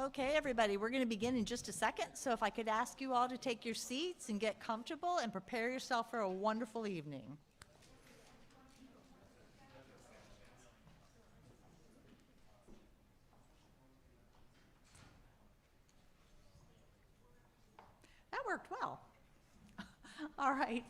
Okay, everybody, we're going to begin in just a second. So if I could ask you all to take your seats and get comfortable and prepare yourself for a wonderful evening. That worked well. All right.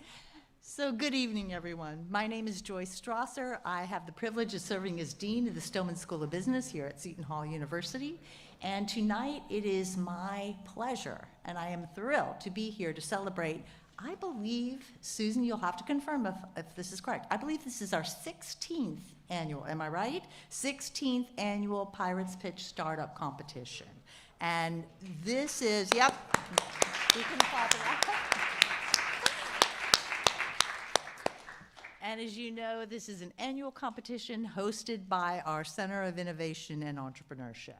So good evening, everyone. My name is Joyce Strasser. I have the privilege of serving as Dean of the Stillman School of Business here at Seton Hall University. And tonight it is my pleasure, and I am thrilled to be here to celebrate, I believe, Susan, you'll have to confirm if this is correct. I believe this is our 16th annual, am I right? 16th annual Pirates Pitch Startup Competition. And this is, yep, we can clap it up. And as you know, this is an annual competition hosted by our Center of Innovation and Entrepreneurship.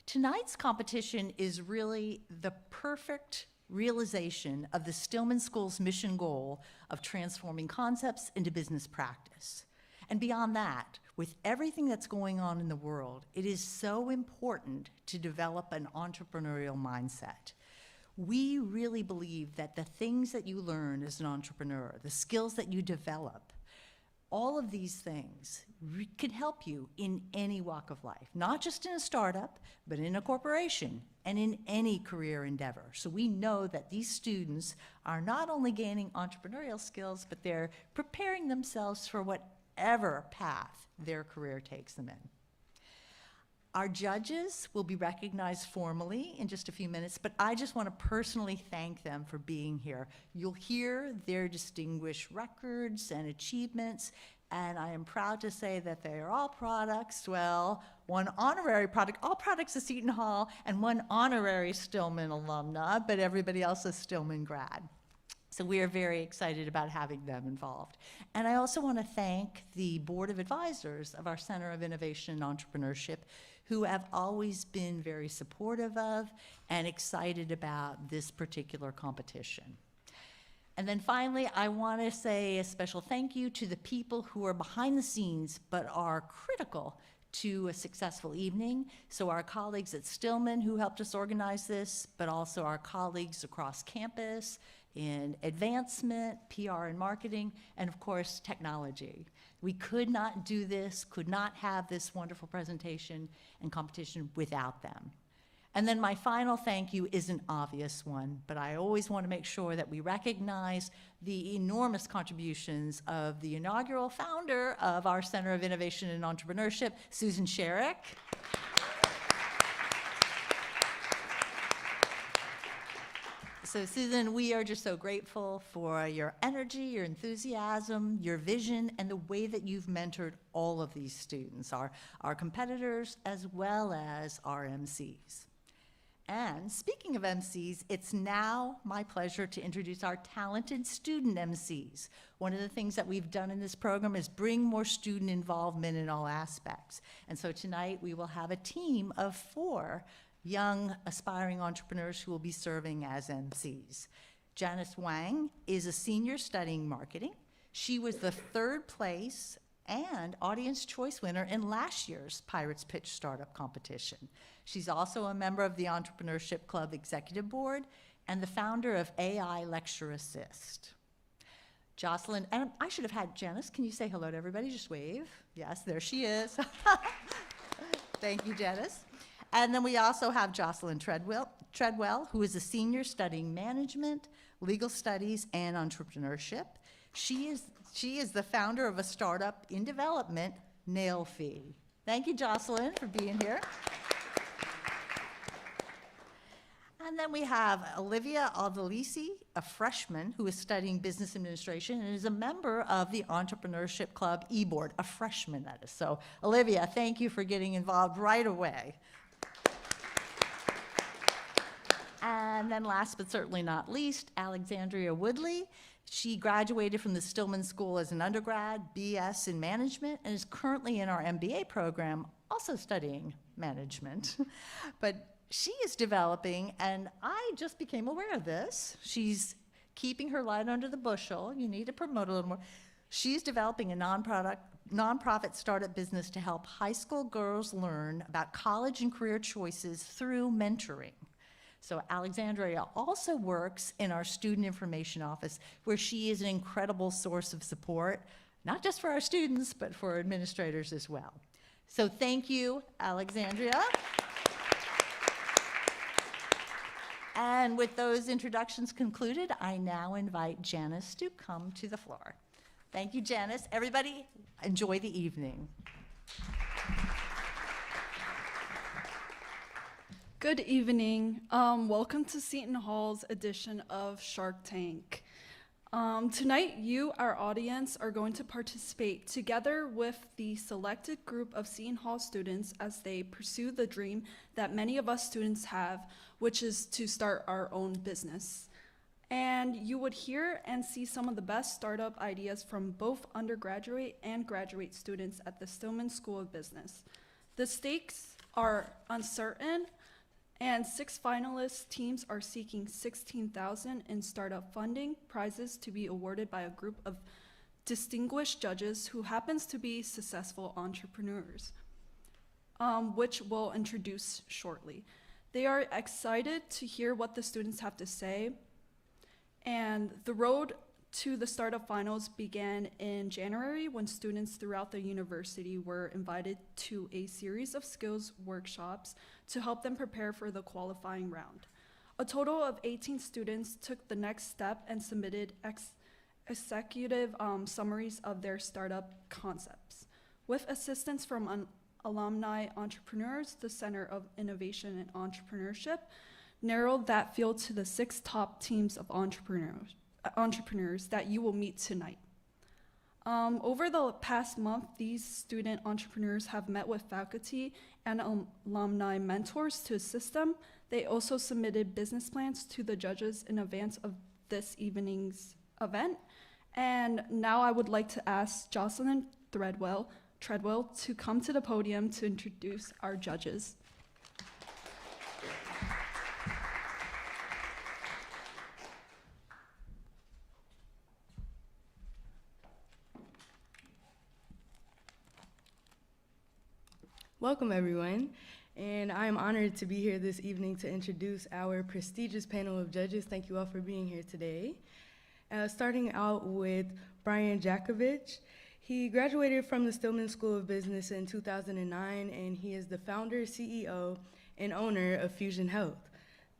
Tonight's competition is really the perfect realization of the Stillman School's mission goal of transforming concepts into business practice. And beyond that, with everything that's going on in the world, it is so important to develop an entrepreneurial mindset. We really believe that the things that you learn as an entrepreneur, the skills that you develop, all of these things can help you in any walk of life, not just in a startup, but in a corporation and in any career endeavor. So we know that these students are not only gaining entrepreneurial skills, but they're preparing themselves for whatever path their career takes them in. Our judges will be recognized formally in just a few minutes, but I just want to personally thank them for being here. You'll hear their distinguished records and achievements, and I am proud to say that they are all products, well, one honorary product, all products of Seton Hall, and one honorary Stillman alumna, but everybody else is Stillman grad. So we are very excited about having them involved. And I also want to thank the Board of Advisors of our Center of Innovation and Entrepreneurship, who have always been very supportive of and excited about this particular competition. And then finally, I want to say a special thank you to the people who are behind the scenes but are critical to a successful evening. So our colleagues at Stillman who helped us organize this, but also our colleagues across campus in advancement, PR and marketing, and of course, technology. We could not do this, could not have this wonderful presentation and competition without them. And then my final thank you is an obvious one, but I always want to make sure that we recognize the enormous contributions of the inaugural founder of our Center of Innovation and Entrepreneurship, Susan Sherrick. So Susan, we are just so grateful for your energy, your enthusiasm, your vision, and the way that you've mentored all of these students, our competitors as well as our MCs. And speaking of MCs, it's now my pleasure to introduce our talented student MCs. One of the things that we've done in this program is bring more student involvement in all aspects. And so tonight we will have a team of 4 young aspiring entrepreneurs who will be serving as MCs. Janice Wang is a senior studying marketing. She was the 3rd place and audience choice winner in last year's Pirates Pitch Startup Competition. She's also a member of the Entrepreneurship Club Executive Board and the founder of AI Lecture Assist. Jocelyn, and I should have had Janice, can you say hello to everybody? Just wave. Yes, there she is. Thank you, Janice. And then we also have Jocelyn Treadwell, who is a senior studying management, legal studies, and entrepreneurship. She is the founder of a startup in development, Nail Fee. Thank you, Jocelyn, for being here. And then we have Olivia Aldalisi, a freshman who is studying business administration and is a member of the Entrepreneurship Club e-board, a freshman that is. So Olivia, thank you for getting involved right away. And then last but certainly not least, Alexandria Woodley. She graduated from the Stillman School as an undergrad, BS in management, and is currently in our MBA program, also studying management. But she is developing, and I just became aware of this. She's keeping her light under the bushel. You need to promote a little more. She's developing a nonprofit startup business to help high school girls learn about college and career choices through mentoring. So Alexandria also works in our student information office, where she is an incredible source of support, not just for our students, but for administrators as well. So thank you, Alexandria. And with those introductions concluded, I now invite Janice to come to the floor. Thank you, Janice. Everybody, enjoy the evening. Good evening. Welcome to Seton Hall's edition of Shark Tank. Tonight, you, our audience, are going to participate together with the selected group of Seton Hall students as they pursue the dream that many of us students have, which is to start our own business. And you would hear and see some of the best startup ideas from both undergraduate and graduate students at the Stillman School of Business. The stakes are uncertain, and 6 finalist teams are seeking $16,000 in startup funding prizes to be awarded by a group of distinguished judges who happens to be successful entrepreneurs, which we'll introduce shortly. They are excited to hear what the students have to say, and the road to the startup finals began in January when students throughout the university were invited to a series of skills workshops to help them prepare for the qualifying round. A total of 18 students took the next step and submitted executive summaries of their startup concepts. With assistance from alumni entrepreneurs, the Center of Innovation and Entrepreneurship narrowed that field to the 6 top teams of entrepreneurs that you will meet tonight. Over the past month, these student entrepreneurs have met with faculty and alumni mentors to assist them. They also submitted business plans to the judges in advance of this evening's event. And now I would like to ask Jocelyn Treadwell to come to the podium to introduce our judges. Welcome, everyone, and I am honored to be here this evening to introduce our prestigious panel of judges. Thank you all for being here today. Starting out with Brian Jakovich. He graduated from the Stillman School of Business in 2009, and he is the founder, CEO, and owner of Fusion Health.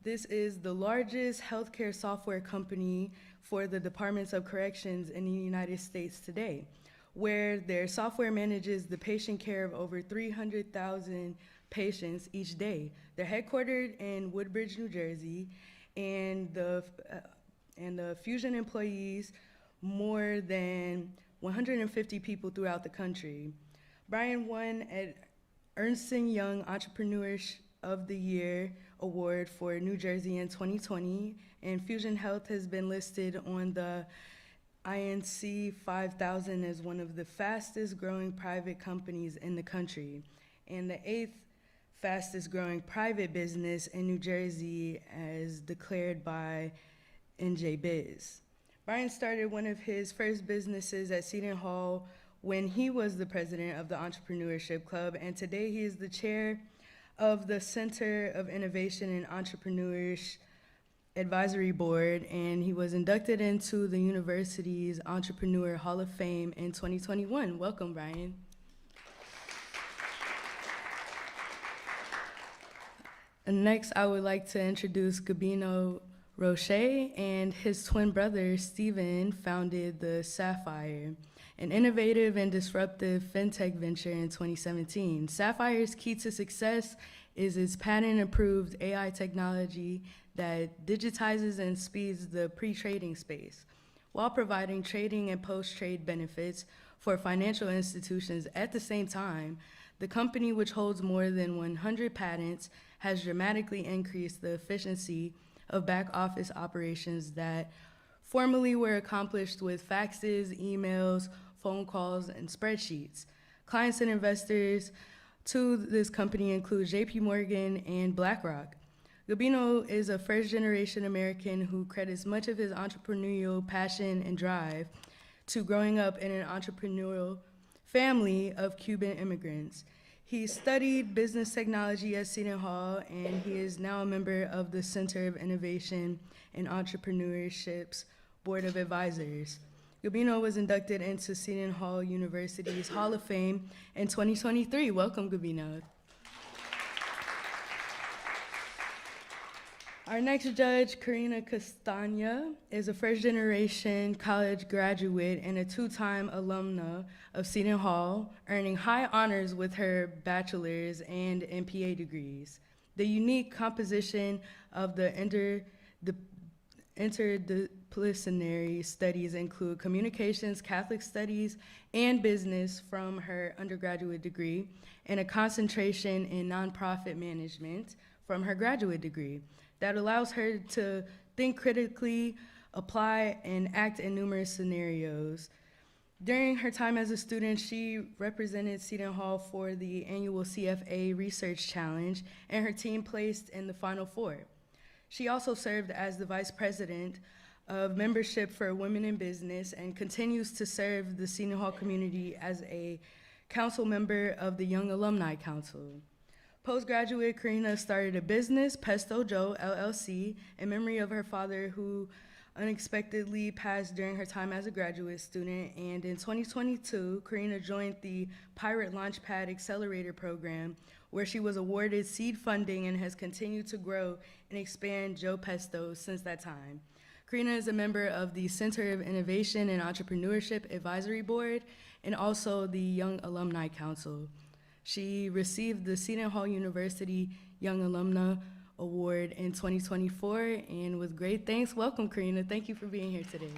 This is the largest healthcare software company for the Departments of Corrections in the United States today, where their software manages the patient care of over 300,000 patients each day. They're headquartered in Woodbridge, New Jersey, and the Fusion employees more than 150 people throughout the country. Brian won at Ernst & Young Entrepreneur of the Year Award for New Jersey in 2020, and Fusion Health has been listed on the INC 5000 as one of the fastest growing private companies in the country, and the 8th fastest growing private business in New Jersey as declared by NJBiz. Brian started one of his first businesses at Seton Hall when he was the president of the Entrepreneurship Club, and today he is the chair of the Center of Innovation and Entrepreneurship Advisory Board, and he was inducted into the university's Entrepreneur Hall of Fame in 2021. Welcome, Brian. And next, I would like to introduce Gabino Roche, and his twin brother, Steven, founded the Sapphire, an innovative and disruptive fintech venture in 2017. Sapphire's key to success is its patent-approved AI technology that digitizes and speeds the pre-trading space, while providing trading and post-trade benefits for financial institutions. At the same time, the company, which holds more than 100 patents, has dramatically increased the efficiency of back-office operations that formerly were accomplished with faxes, emails, phone calls, and spreadsheets. Clients and investors to this company include JP Morgan and BlackRock. Gabino is a first-generation American who credits much of his entrepreneurial passion and drive to growing up in an entrepreneurial family of Cuban immigrants. He studied business technology at Seton Hall, and he is now a member of the Center of Innovation and Entrepreneurship's Board of Advisors. Gabino was inducted into Seton Hall University's Hall of Fame in 2023. Welcome, Gabino. Our next judge, Karina Castagna, is a first-generation college graduate and a two-time alumna of Seton Hall, earning high honors with her bachelor's and MPA degrees. The unique composition of the interdisciplinary studies include communications, Catholic studies, and business from her undergraduate degree, and a concentration in nonprofit management from her graduate degree that allows her to think critically, apply, and act in numerous scenarios. During her time as a student, she represented Seton Hall for the annual CFA Research Challenge, and her team placed in the Final Four. She also served as the Vice President of Membership for Women in Business and continues to serve the Seton Hall community as a council member of the Young Alumni Council. Postgraduate, Karina started a business, Pesto Joe LLC, in memory of her father who unexpectedly passed during her time as a graduate student. And in 2022, Karina joined the Pirate Launchpad Accelerator Program, where she was awarded seed funding and has continued to grow and expand Joe Pesto since that time. Karina is a member of the Center of Innovation and Entrepreneurship Advisory Board and also the Young Alumni Council. She received the Seton Hall University Young Alumna Award in 2024, and with great thanks, welcome, Karina. Thank you for being here today.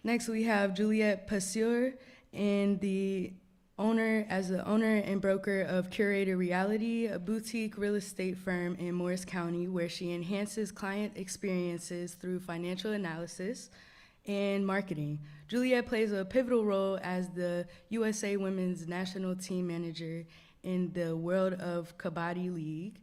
Next, we have Juliette Passeur, and the owner and broker of Curator Reality, a boutique real estate firm in Morris County, where she enhances client experiences through financial analysis and marketing. Juliette plays a pivotal role as the USA Women's National Team Manager in the World of Kabaddi League,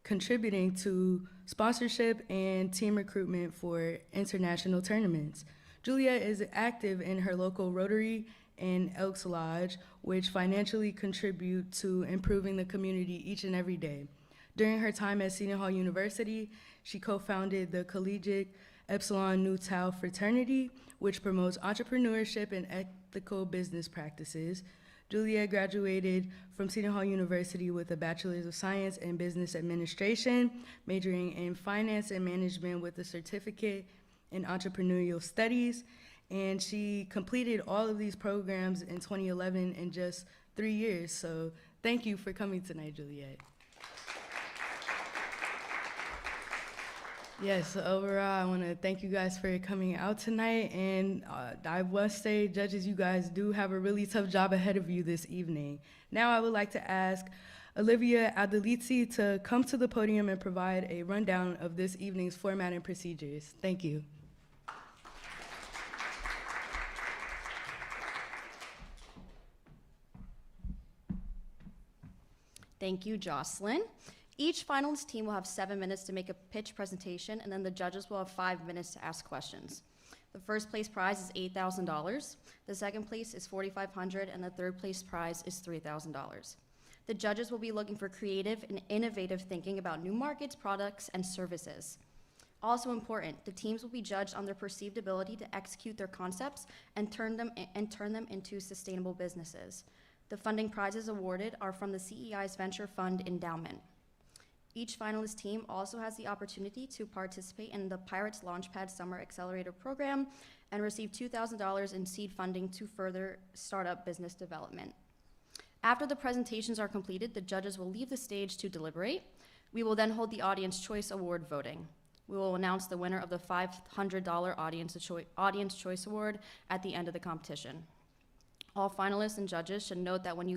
contributing to sponsorship and team recruitment for international tournaments. Juliette is active in her local Rotary and Elks Lodge, which financially contribute to improving the community each and every day. During her time at Seton Hall University, she co-founded the Collegiate Epsilon Nu Tau fraternity, which promotes entrepreneurship and ethical business practices. Juliette graduated from Seton Hall University with a Bachelor's of Science in Business Administration, majoring in Finance and Management with a certificate in Entrepreneurial Studies, and she completed all of these programs in 2011 in just 3 years. So thank you for coming tonight, Juliette. Yes, overall, I want to thank you guys for coming out tonight, and I must say, judges, you guys do have a really tough job ahead of you this evening. Now I would like to ask Olivia Adelizzi to come to the podium and provide a rundown of this evening's format and procedures. Thank you. Thank you, Jocelyn. Each finalist team will have 7 minutes to make a pitch presentation, and then the judges will have 5 minutes to ask questions. The first place prize is $8,000, the second place is $4,500, and the third place prize is $3,000. The judges will be looking for creative and innovative thinking about new markets, products, and services. Also important, the teams will be judged on their perceived ability to execute their concepts and turn them into sustainable businesses. The funding prizes awarded are from the CEI's Venture Fund Endowment. Each finalist team also has the opportunity to participate in the Pirates Launchpad Summer Accelerator Program and receive $2,000 in seed funding to further startup business development. After the presentations are completed, the judges will leave the stage to deliberate. We will then hold the Audience Choice Award voting. We will announce the winner of the $500 Audience Choice Award at the end of the competition. All finalists and judges should note that when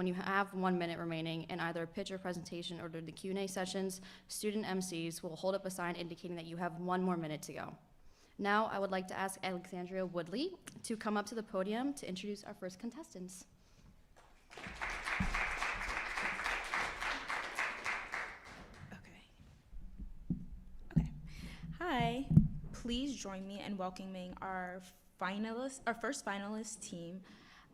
you have 1 minute remaining in either a pitch or presentation or during the Q&A sessions, student MCs will hold up a sign indicating that you have 1 more minute to go. Now, I would like to ask Alexandria Woodley to come up to the podium to introduce our first contestants. Okay. Hi. please join me in welcoming our first finalist team,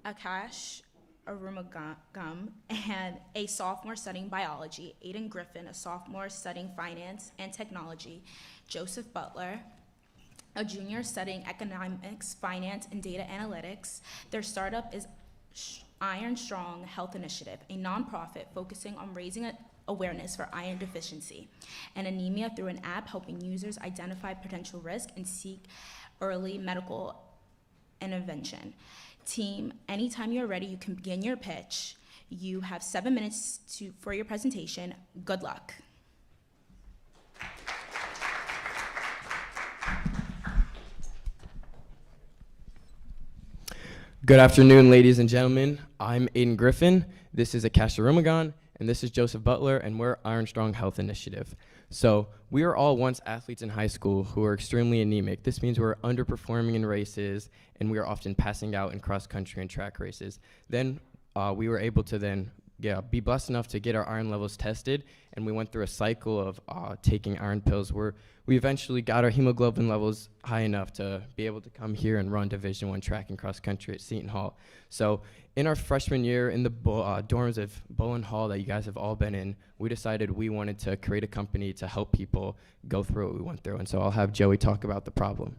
Akash Arumagam, and a sophomore studying biology, Aiden Griffin, a sophomore studying finance and technology, Joseph Butler, a junior studying economics, finance, and data analytics. Their startup is Iron Strong Health Initiative, a nonprofit focusing on raising awareness for iron deficiency and anemia through an app helping users identify potential risk and seek early medical intervention. Team, anytime you're ready, you can begin your pitch. You have 7 minutes for your presentation. Good luck. Good afternoon, ladies and gentlemen. I'm Aiden Griffin. This is Akash Arumagan, and this is Joseph Butler, and we're Iron Strong Health Initiative. So we are all once athletes in high school who are extremely anemic. This means we're underperforming in races, and we are often passing out in cross-country and track races. Then we were able to then be blessed enough to get our iron levels tested, and we went through a cycle of taking iron pills where we eventually got our hemoglobin levels high enough to be able to come here and run Division I track and cross country at Seton Hall. So in our freshman year in the dorms of Bowen Hall that you guys have all been in, we decided we wanted to create a company to help people go through what we went through. And so I'll have Joey talk about the problem.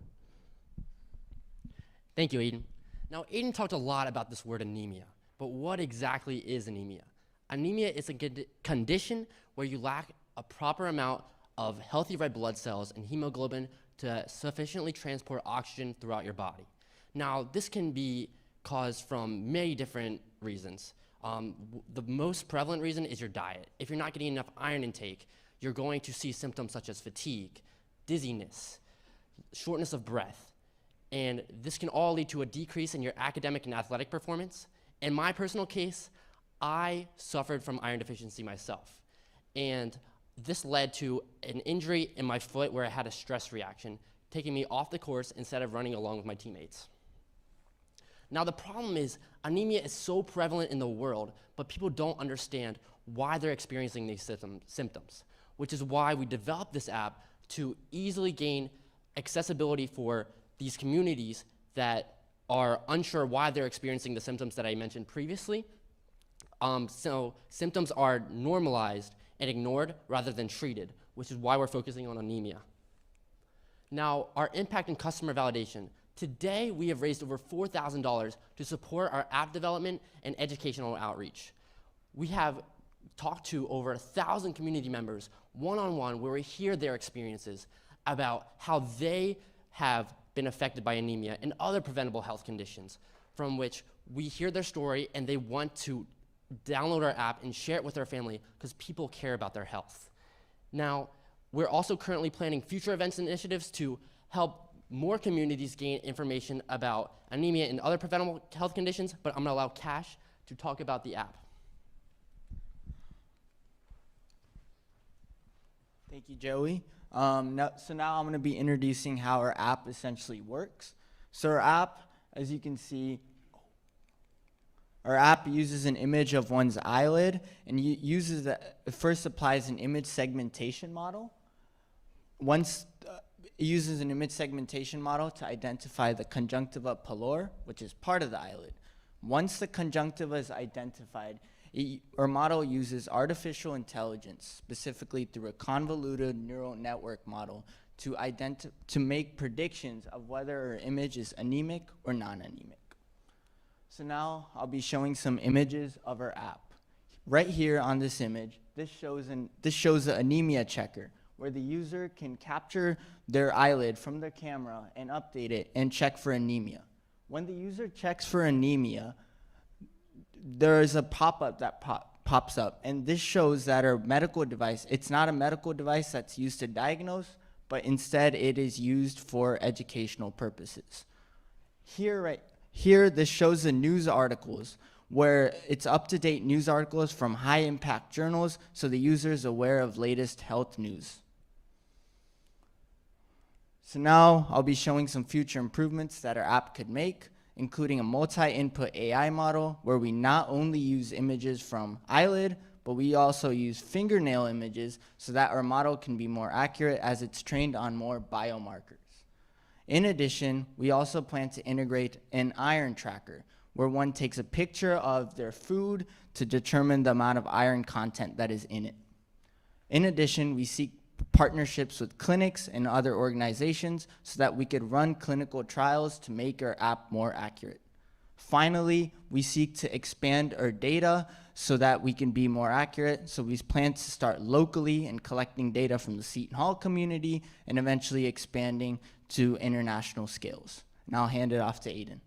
Thank you, Aiden. Now, Aiden talked a lot about this word anemia, but what exactly is anemia? Anemia is a condition where you lack a proper amount of healthy red blood cells and hemoglobin to sufficiently transport oxygen throughout your body. Now, this can be caused from many different reasons. The most prevalent reason is your diet. If you're not getting enough iron intake, you're going to see symptoms such as fatigue, dizziness, shortness of breath, and this can all lead to a decrease in your academic and athletic performance. In my personal case, I suffered from iron deficiency myself, and this led to an injury in my foot where I had a stress reaction, taking me off the course instead of running along with my teammates. Now, the problem is anemia is so prevalent in the world, but people don't understand why they're experiencing these symptoms, which is why we developed this app to easily gain accessibility for these communities that are unsure why they're experiencing the symptoms that I mentioned previously. So symptoms are normalized and ignored rather than treated, which is why we're focusing on anemia. Now, our impact and customer validation. Today, we have raised over $4,000 to support our app development and educational outreach. We have talked to over 1,000 community members one-on-one where we hear their experiences about how they have been affected by anemia and other preventable health conditions, from which we hear their story and they want to download our app and share it with their family because people care about their health. Now, we're also currently planning future events and initiatives to help more communities gain information about anemia and other preventable health conditions, but I'm gonna allow Cash to talk about the app. Thank you, Joey. So now I'm gonna be introducing how our app essentially works. So our app, as you can see, our app uses an image of one's eyelid and it first applies an image segmentation model. Once it uses an image segmentation model to identify the conjunctiva pallor, which is part of the eyelid. Once the conjunctiva is identified, our model uses artificial intelligence, specifically through a convoluted neural network model, to make predictions of whether our image is anemic or non-anemic. So now I'll be showing some images of our app. Right here on this image, this shows an anemia checker, where the user can capture their eyelid from their camera and update it and check for anemia. When the user checks for anemia, there is a pop-up that pops up, and this shows that our medical device, it's not a medical device that's used to diagnose, but instead it is used for educational purposes. Here, this shows the news articles, where it's up-to-date news articles from high-impact journals, so the user is aware of latest health news. So now I'll be showing some future improvements that our app could make, including a multi-input AI model, where we not only use images from eyelid, but we also use fingernail images so that our model can be more accurate as it's trained on more biomarkers. In addition, we also plan to integrate an iron tracker, where one takes a picture of their food to determine the amount of iron content that is in it. In addition, we seek partnerships with clinics and other organizations so that we could run clinical trials to make our app more accurate. Finally, we seek to expand our data so that we can be more accurate. So we plan to start locally and collecting data from the Seton Hall community and eventually expanding to international scales. And I'll hand it off to Aiden.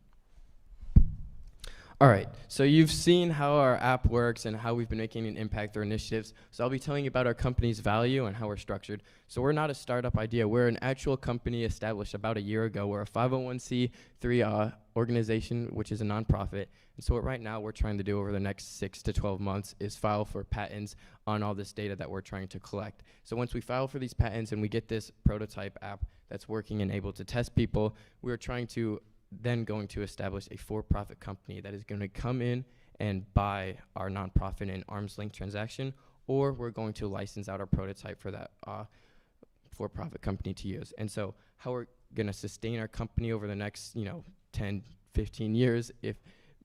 All right, so you've seen how our app works and how we've been making an impact through initiatives. So I'll be telling you about our company's value and how we're structured. So we're not a startup idea. We're an actual company established about a year ago. We're a 501c3 organization, which is a nonprofit. And so what right now we're trying to do over the next 6 to 12 months is file for patents on all this data that we're trying to collect. So once we file for these patents and we get this prototype app that's working and able to test people, we're trying to then going to establish a for-profit company that is going to come in and buy our nonprofit in an arm's length transaction, or we're going to license out our prototype for that for-profit company to use. And so how we're going to sustain our company over the next 10, 15 years, if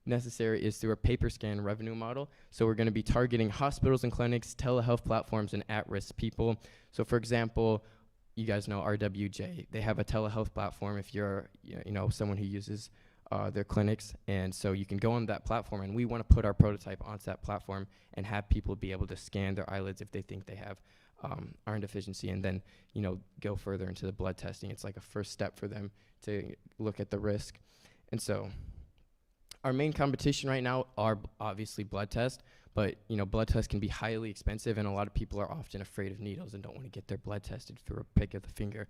necessary, is through a paper scan revenue model. So we're going to be targeting hospitals and clinics, telehealth platforms, and at-risk people. So for example, you guys know RWJ. They have a telehealth platform if you're someone who uses their clinics. And so you can go on that platform, and we want to put our prototype onto that platform and have people be able to scan their eyelids if they think they have iron deficiency, and then go further into the blood testing. It's like a first step for them to look at the risk. And so our main competition right now are obviously blood tests. But blood tests can be highly expensive, and a lot of people are often afraid of needles and don't want to get their blood tested through a pick of the finger.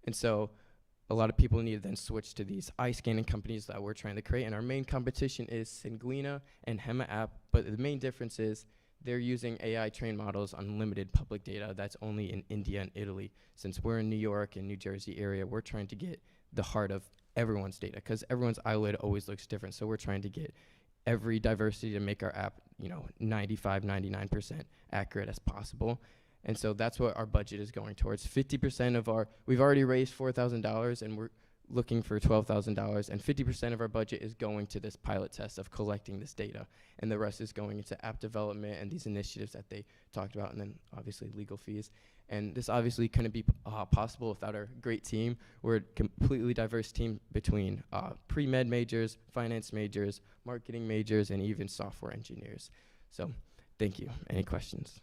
And so a lot of people need to then switch to these eye scanning companies that we're trying to create. And our main competition is Sanguina and Hema app. But the main difference is they're using AI trained models on limited public data that's only in India and Italy. Since we're in New York and New Jersey area, we're trying to get the heart of everyone's data, because everyone's eyelid always looks different. So we're trying to get every diversity to make our app 95, 99% accurate as possible. And so that's what our budget is going towards. 50% of we've already raised $4,000, and we're looking for $12,000, and 50% of our budget is going to this pilot test of collecting this data, and the rest is going into app development and these initiatives that they talked about, and then obviously legal fees. And this obviously couldn't be possible without our great team. We're a completely diverse team between pre-med majors, finance majors, marketing majors, and even software engineers. So thank you. Any questions?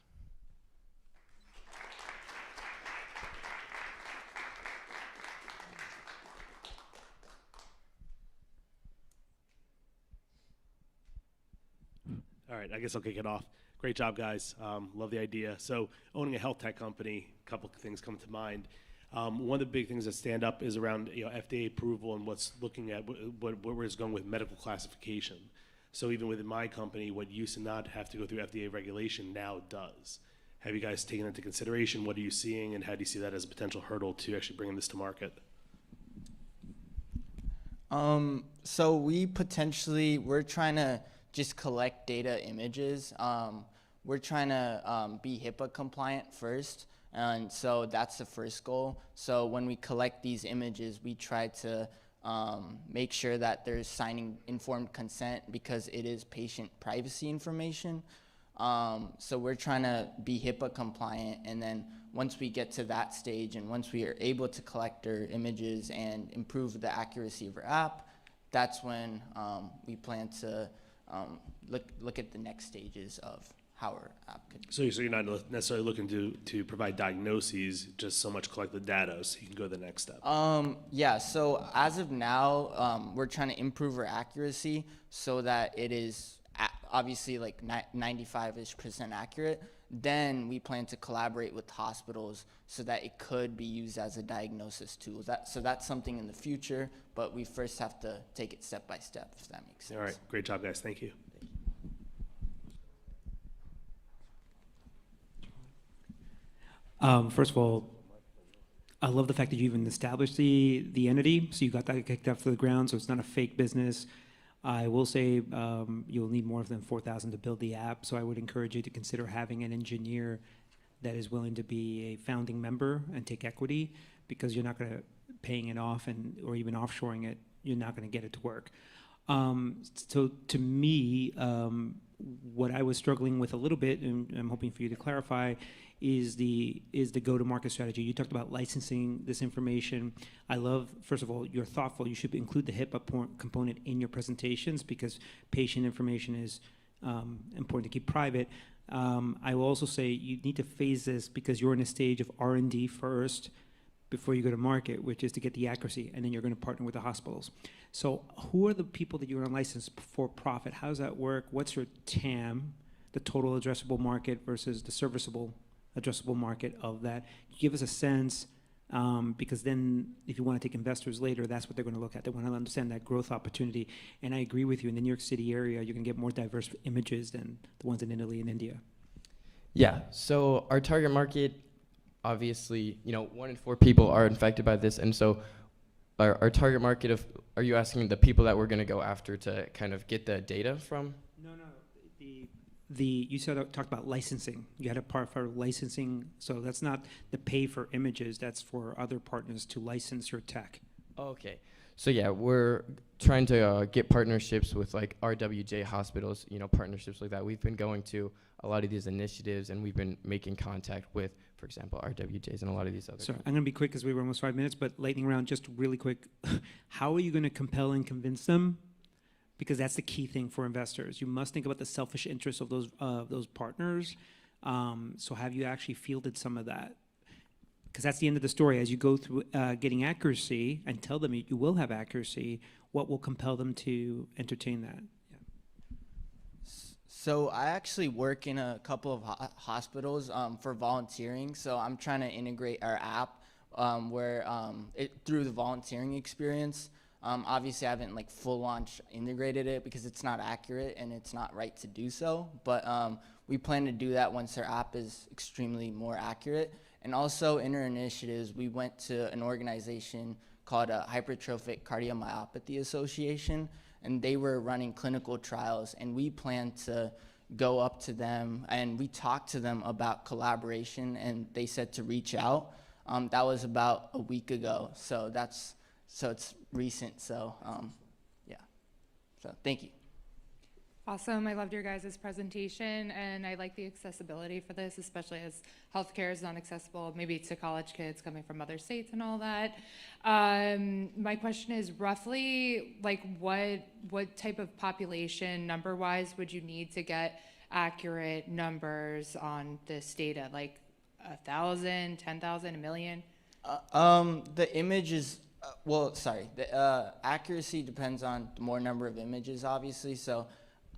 All right, I guess I'll kick it off. Great job, guys. Love the idea. So owning a health tech company, a couple of things come to mind. One of the big things that stand up is around FDA approval and what's looking at what we're going with medical classification. So even within my company, what used to not have to go through FDA regulation now does. Have you guys taken into consideration? What are you seeing, and how do you see that as a potential hurdle to actually bringing this to market? So we're trying to just collect data images. We're trying to be HIPAA compliant first, and so that's the first goal. So when we collect these images, we try to make sure that there's signing informed consent, because it is patient privacy information. So we're trying to be HIPAA compliant, and then once we get to that stage and once we are able to collect our images and improve the accuracy of our app, that's when we plan to look at the next stages of how our app could. So you're not necessarily looking to provide diagnoses, just so much collect the data so you can go to the next step. Yeah, so as of now, we're trying to improve our accuracy so that it is obviously like 95-ish% accurate. Then we plan to collaborate with hospitals so that it could be used as a diagnosis tool. So that's something in the future, but we first have to take it step by step, if that makes sense. All right, great job, guys. Thank you. First of all, I love the fact that you even established the entity, so you got that kicked off the ground, so it's not a fake business. I will say you'll need more than $4,000 to build the app, so I would encourage you to consider having an engineer that is willing to be a founding member and take equity, because you're not going to paying it off or even offshoring it, you're not going to get it to work. So to me, what I was struggling with a little bit, and I'm hoping for you to clarify, is the go-to-market strategy. You talked about licensing this information. I love, first of all, you're thoughtful. You should include the HIPAA component in your presentations because patient information is important to keep private. I will also say you need to phase this because you're in a stage of R&D first before you go to market, which is to get the accuracy, and then you're going to partner with the hospitals. So who are the people that you're going to license for profit? How does that work? What's your TAM, the total addressable market versus the serviceable addressable market of that? Give us a sense, because then if you want to take investors later, that's what they're going to look at. They want to understand that growth opportunity. And I agree with you, in the New York City area, you're going to get more diverse images than the ones in Italy and India. Yeah, so our target market, obviously, 1 in 4 people are infected by this, and so our target market are you asking the people that we're going to go after to kind of get the data from? No. You talked about licensing. You had a part for licensing, so that's not the pay for images. That's for other partners to license your tech. Okay, so yeah, we're trying to get partnerships with like RWJ hospitals, partnerships like that. We've been going to a lot of these initiatives, and we've been making contact with, for example, RWJs and a lot of these other. So I'm going to be quick because we were almost 5 minutes, but lightning round, just really quick. How are you going to compel and convince them? Because that's the key thing for investors. You must think about the selfish interests of those partners. So have you actually fielded some of that? Because that's the end of the story. As you go through getting accuracy and tell them you will have accuracy, what will compel them to entertain that? So I actually work in a couple of hospitals for volunteering. So I'm trying to integrate our app through the volunteering experience. Obviously, I haven't full launch integrated it because it's not accurate and it's not right to do so. But we plan to do that once our app is extremely more accurate. And also in our initiatives, we went to an organization called Hypertrophic Cardiomyopathy Association, and they were running clinical trials, and we plan to go up to them and we talked to them about collaboration, and they said to reach out. That was about a week ago, so it's recent. So yeah, so thank you. Awesome. I loved your guys' presentation, and I like the accessibility for this, especially as healthcare is not accessible, maybe to college kids coming from other states and all that. My question is roughly, what type of population number-wise would you need to get accurate numbers on this data? Like 1,000, 10,000, 1 million? The image is, the accuracy depends on the more number of images, obviously. So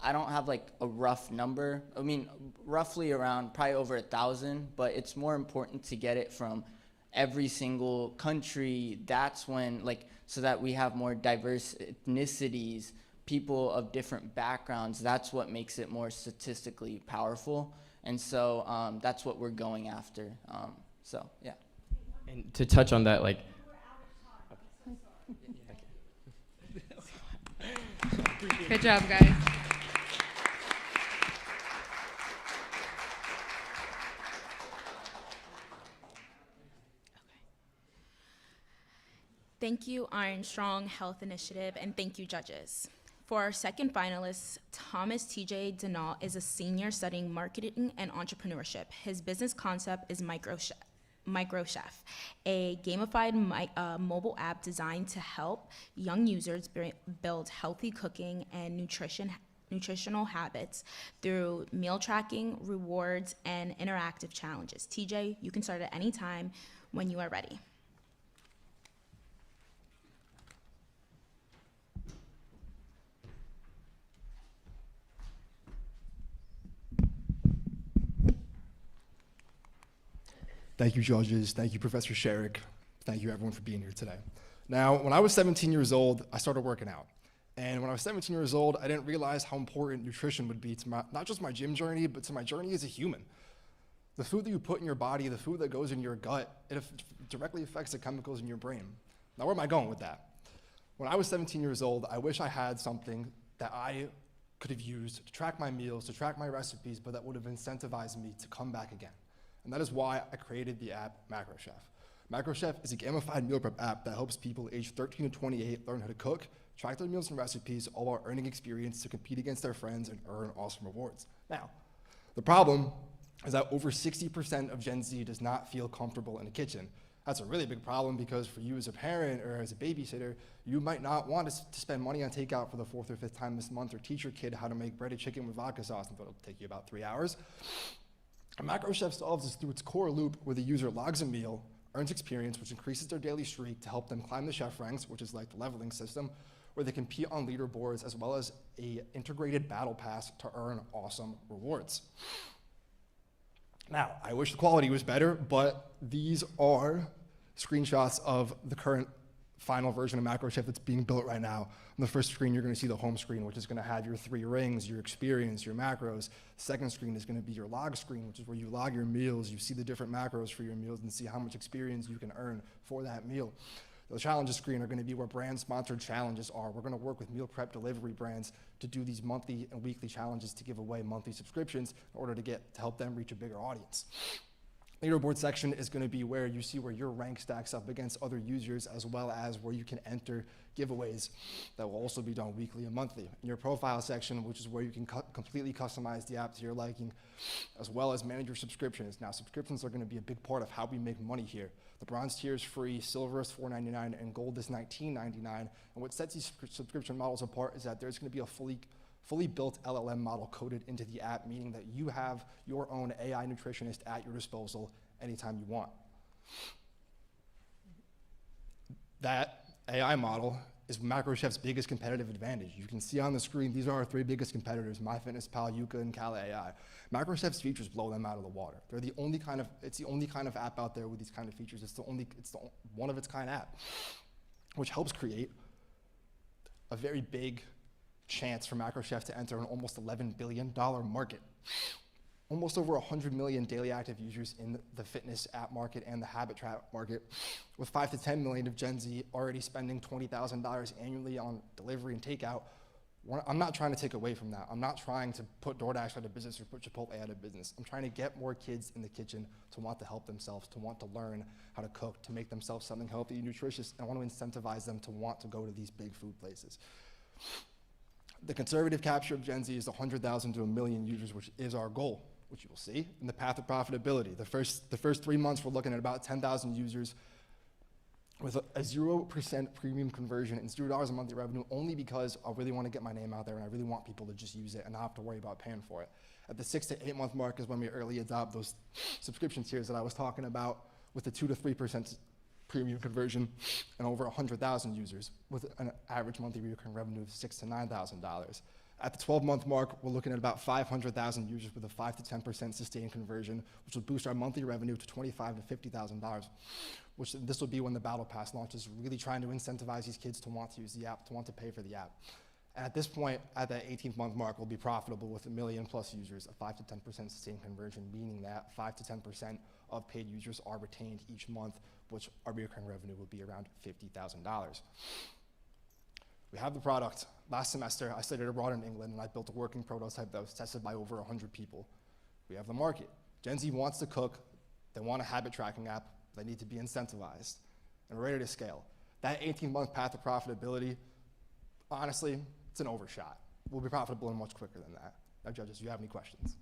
I don't have a rough number. I mean, roughly around probably over 1,000, but it's more important to get it from every single country. That's when, so that we have more diverse ethnicities, people of different backgrounds. That's what makes it more statistically powerful. And so that's what we're going after. So, yeah. And to touch on that, Good job, guys. Thank you, Iron Strong Health Initiative, and thank you, judges. For our second finalist, Thomas T.J. Denault is a senior studying marketing and entrepreneurship. His business concept is MicroChef, a gamified mobile app designed to help young users build healthy cooking and nutritional habits through meal tracking, rewards, and interactive challenges. TJ, you can start at any time when you are ready. Thank you, judges. Thank you, Professor Sherrick. Thank you, everyone, for being here today. Now, when I was 17 years old, I started working out. And when I was 17 years old, I didn't realize how important nutrition would be to not just my gym journey, but to my journey as a human. The food that you put in your body, the food that goes in your gut, it directly affects the chemicals in your brain. Now, where am I going with that? When I was 17 years old, I wish I had something that I could have used to track my meals, to track my recipes, but that would have incentivized me to come back again. And that is why I created the app MacroChef. MacroChef is a gamified meal prep app that helps people aged 13 to 28 learn how to cook, track their meals and recipes, all while earning experience to compete against their friends and earn awesome rewards. Now, the problem is that over 60% of Gen Z does not feel comfortable in a kitchen. That's a really big problem because for you as a parent or as a babysitter, you might not want to spend money on takeout for the 4th or 5th time this month or teach your kid how to make breaded chicken with vodka sauce, and it'll take you about 3 hours. And MacroChef solves this through its core loop where the user logs a meal, earns experience, which increases their daily streak to help them climb the chef ranks, which is like the leveling system, where they compete on leaderboards, as well as a integrated battle pass to earn awesome rewards. Now, I wish the quality was better, but these are screenshots of the current final version of MacroChef that's being built right now. On the first screen, you're gonna see the home screen, which is gonna have your 3 rings, your experience, your macros. Second screen is gonna be your log screen, which is where you log your meals, you see the different macros for your meals and see how much experience you can earn for that meal. The challenges screen are gonna be where brand-sponsored challenges are. We're gonna work with meal prep delivery brands to do these monthly and weekly challenges to give away monthly subscriptions in order to help them reach a bigger audience. Leaderboard section is going to be where you see where your rank stacks up against other users, as well as where you can enter giveaways that will also be done weekly and monthly. In your profile section, which is where you can completely customize the app to your liking, as well as manage your subscriptions. Now, subscriptions are going to be a big part of how we make money here. The bronze tier is free, silver is $4.99, and gold is $19.99. And what sets these subscription models apart is that there's going to be a fully built LLM model coded into the app, meaning that you have your own AI nutritionist at your disposal anytime you want. That AI model is MacroChef's biggest competitive advantage. You can see on the screen, these are our 3 biggest competitors, MyFitnessPal, Yuka, and Kala AI. MacroChef's features blow them out of the water. It's the only kind of app out there with these kind of features. It's the one of its kind app, which helps create a very big chance for MacroChef to enter an almost $11 billion market. Almost over 100 million daily active users in the fitness app market and the habit trap market, with 5 to 10 million of Gen Z already spending $20,000 annually on delivery and takeout. I'm not trying to take away from that. I'm not trying to put DoorDash out of business or put Chipotle out of business. I'm trying to get more kids in the kitchen to want to help themselves, to want to learn how to cook, to make themselves something healthy and nutritious, and I want to incentivize them to want to go to these big food places. The conservative capture of Gen Z is 100,000 to 1 million users, which is our goal, which you will see in the path of profitability. The first 3 months, we're looking at about 10,000 users with a 0% premium conversion and $0 a monthly revenue, only because I really want to get my name out there and I really want people to just use it and not have to worry about paying for it. At the 6 to 8 month mark is when we early adopt those subscription tiers that I was talking about, with the 2 to 3% premium conversion and over 100,000 users with an average monthly recurring revenue of $6,000 to $9,000. At the 12-month mark, we're looking at about 500,000 users with a 5 to 10% sustained conversion, which will boost our monthly revenue to $25,000 to $50,000, which this will be when the Battle Pass launches, really trying to incentivize these kids to want to use the app, to want to pay for the app. And at this point, at that 18th month mark, we'll be profitable with 1 million plus users, a 5 to 10% sustained conversion, meaning that 5 to 10% of paid users are retained each month, which our recurring revenue will be around $50,000. We have the product. Last semester, I studied abroad in England, and I built a working prototype that was tested by over 100 people. We have the market. Gen Z wants to cook. They want a habit tracking app. They need to be incentivized, and we're ready to scale. That 18-month path of profitability, honestly, it's an overshot. We'll be profitable in much quicker than that. Now, judges, do you have any questions?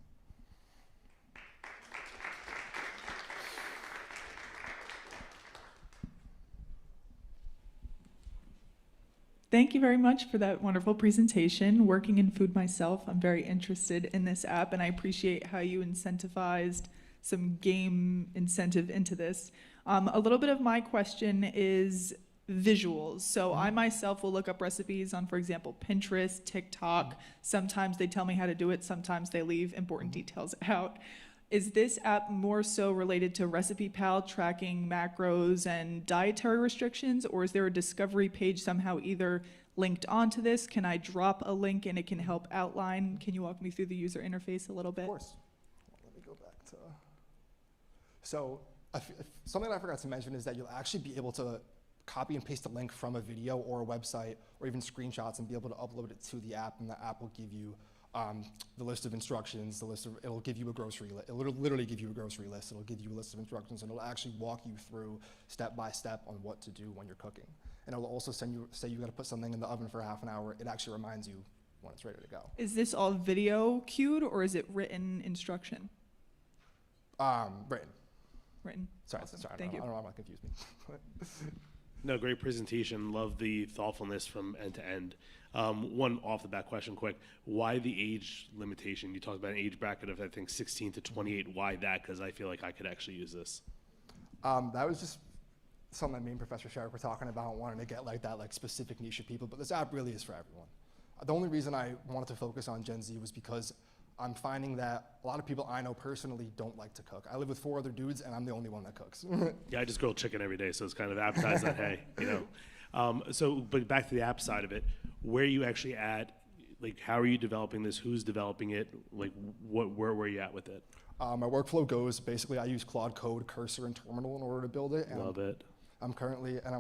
Thank you very much for that wonderful presentation. Working in food myself, I'm very interested in this app, and I appreciate how you incentivized some game incentive into this. A little bit of my question is visuals. So I myself will look up recipes on, for example, Pinterest, TikTok. Sometimes they tell me how to do it. Sometimes they leave important details out. Is this app more so related to Recipe Pal, tracking macros and dietary restrictions, or is there a discovery page somehow either linked onto this? Can I drop a link and it can help outline? Can you walk me through the user interface a little bit? Of course. Let me go back to... So something that I forgot to mention is that you'll actually be able to copy and paste a link from a video or a website or even screenshots and be able to upload it to the app, and the app will give you the list of instructions, it'll give you a grocery list. It'll literally give you a grocery list. It'll give you a list of instructions, and it'll actually walk you through step by step on what to do when you're cooking. And it'll also say you gotta put something in the oven for half an hour. It actually reminds you when it's ready to go. Is this all video cued or is it written instruction? Written. Written. Sorry, Awesome. sorry, Thank I you. don't know why confused me. No, great presentation. Love the thoughtfulness from end to end. One off the bat question quick. Why the age limitation? You talked about an age bracket of, I think, 16 to 28. Why that? Because I feel like I could actually use this. That was just something that me and Professor Sherrick were talking about, wanting to get like that specific niche of people, but this app really is for everyone. The only reason I wanted to focus on Gen Z was because I'm finding that a lot of people I know personally don't like to cook. I live with 4 other dudes, and I'm the only one that cooks. Yeah, I just grill chicken every day, so it's kind of advertised that, hey, you know. But back to the app side of it, where are you actually at? Like, how are you developing this? Who's developing it? Like, where are you at with it? My workflow goes, basically, I use Claude Code, Cursor, and Terminal in order to build it. And Love it. I'm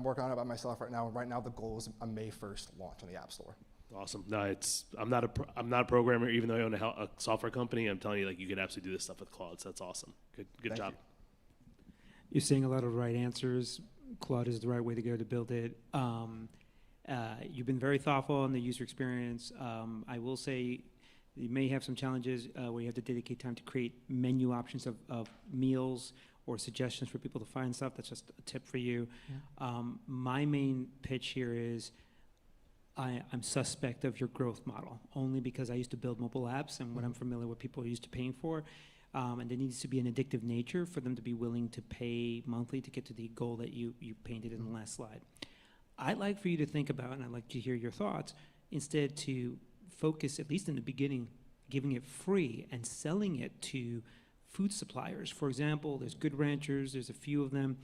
working on it by myself right now. Right now, the goal is a May 1st launch on the App Store. Awesome. No, I'm not a programmer, even though I own a software company. I'm telling you, like, you can absolutely do this stuff with Claude. So that's awesome. Good Thank job. You're saying a lot of the right answers. Claude is the right way to go to build it. You've been very thoughtful on the user experience. I will say you may have some challenges where you have to dedicate time to create menu options of meals or suggestions for people to find stuff. That's just a tip for you. Yeah. My main pitch here is I'm suspect of your growth model, only because I used to build mobile apps and what I'm familiar with people are used to paying for. And there needs to be an addictive nature for them to be willing to pay monthly to get to the goal that you painted in the last slide. I'd like for you to think about, and I'd like to hear your thoughts, instead to focus, at least in the beginning, giving it free and selling it to food suppliers. For example, there's Good Ranchers, there's a few of them,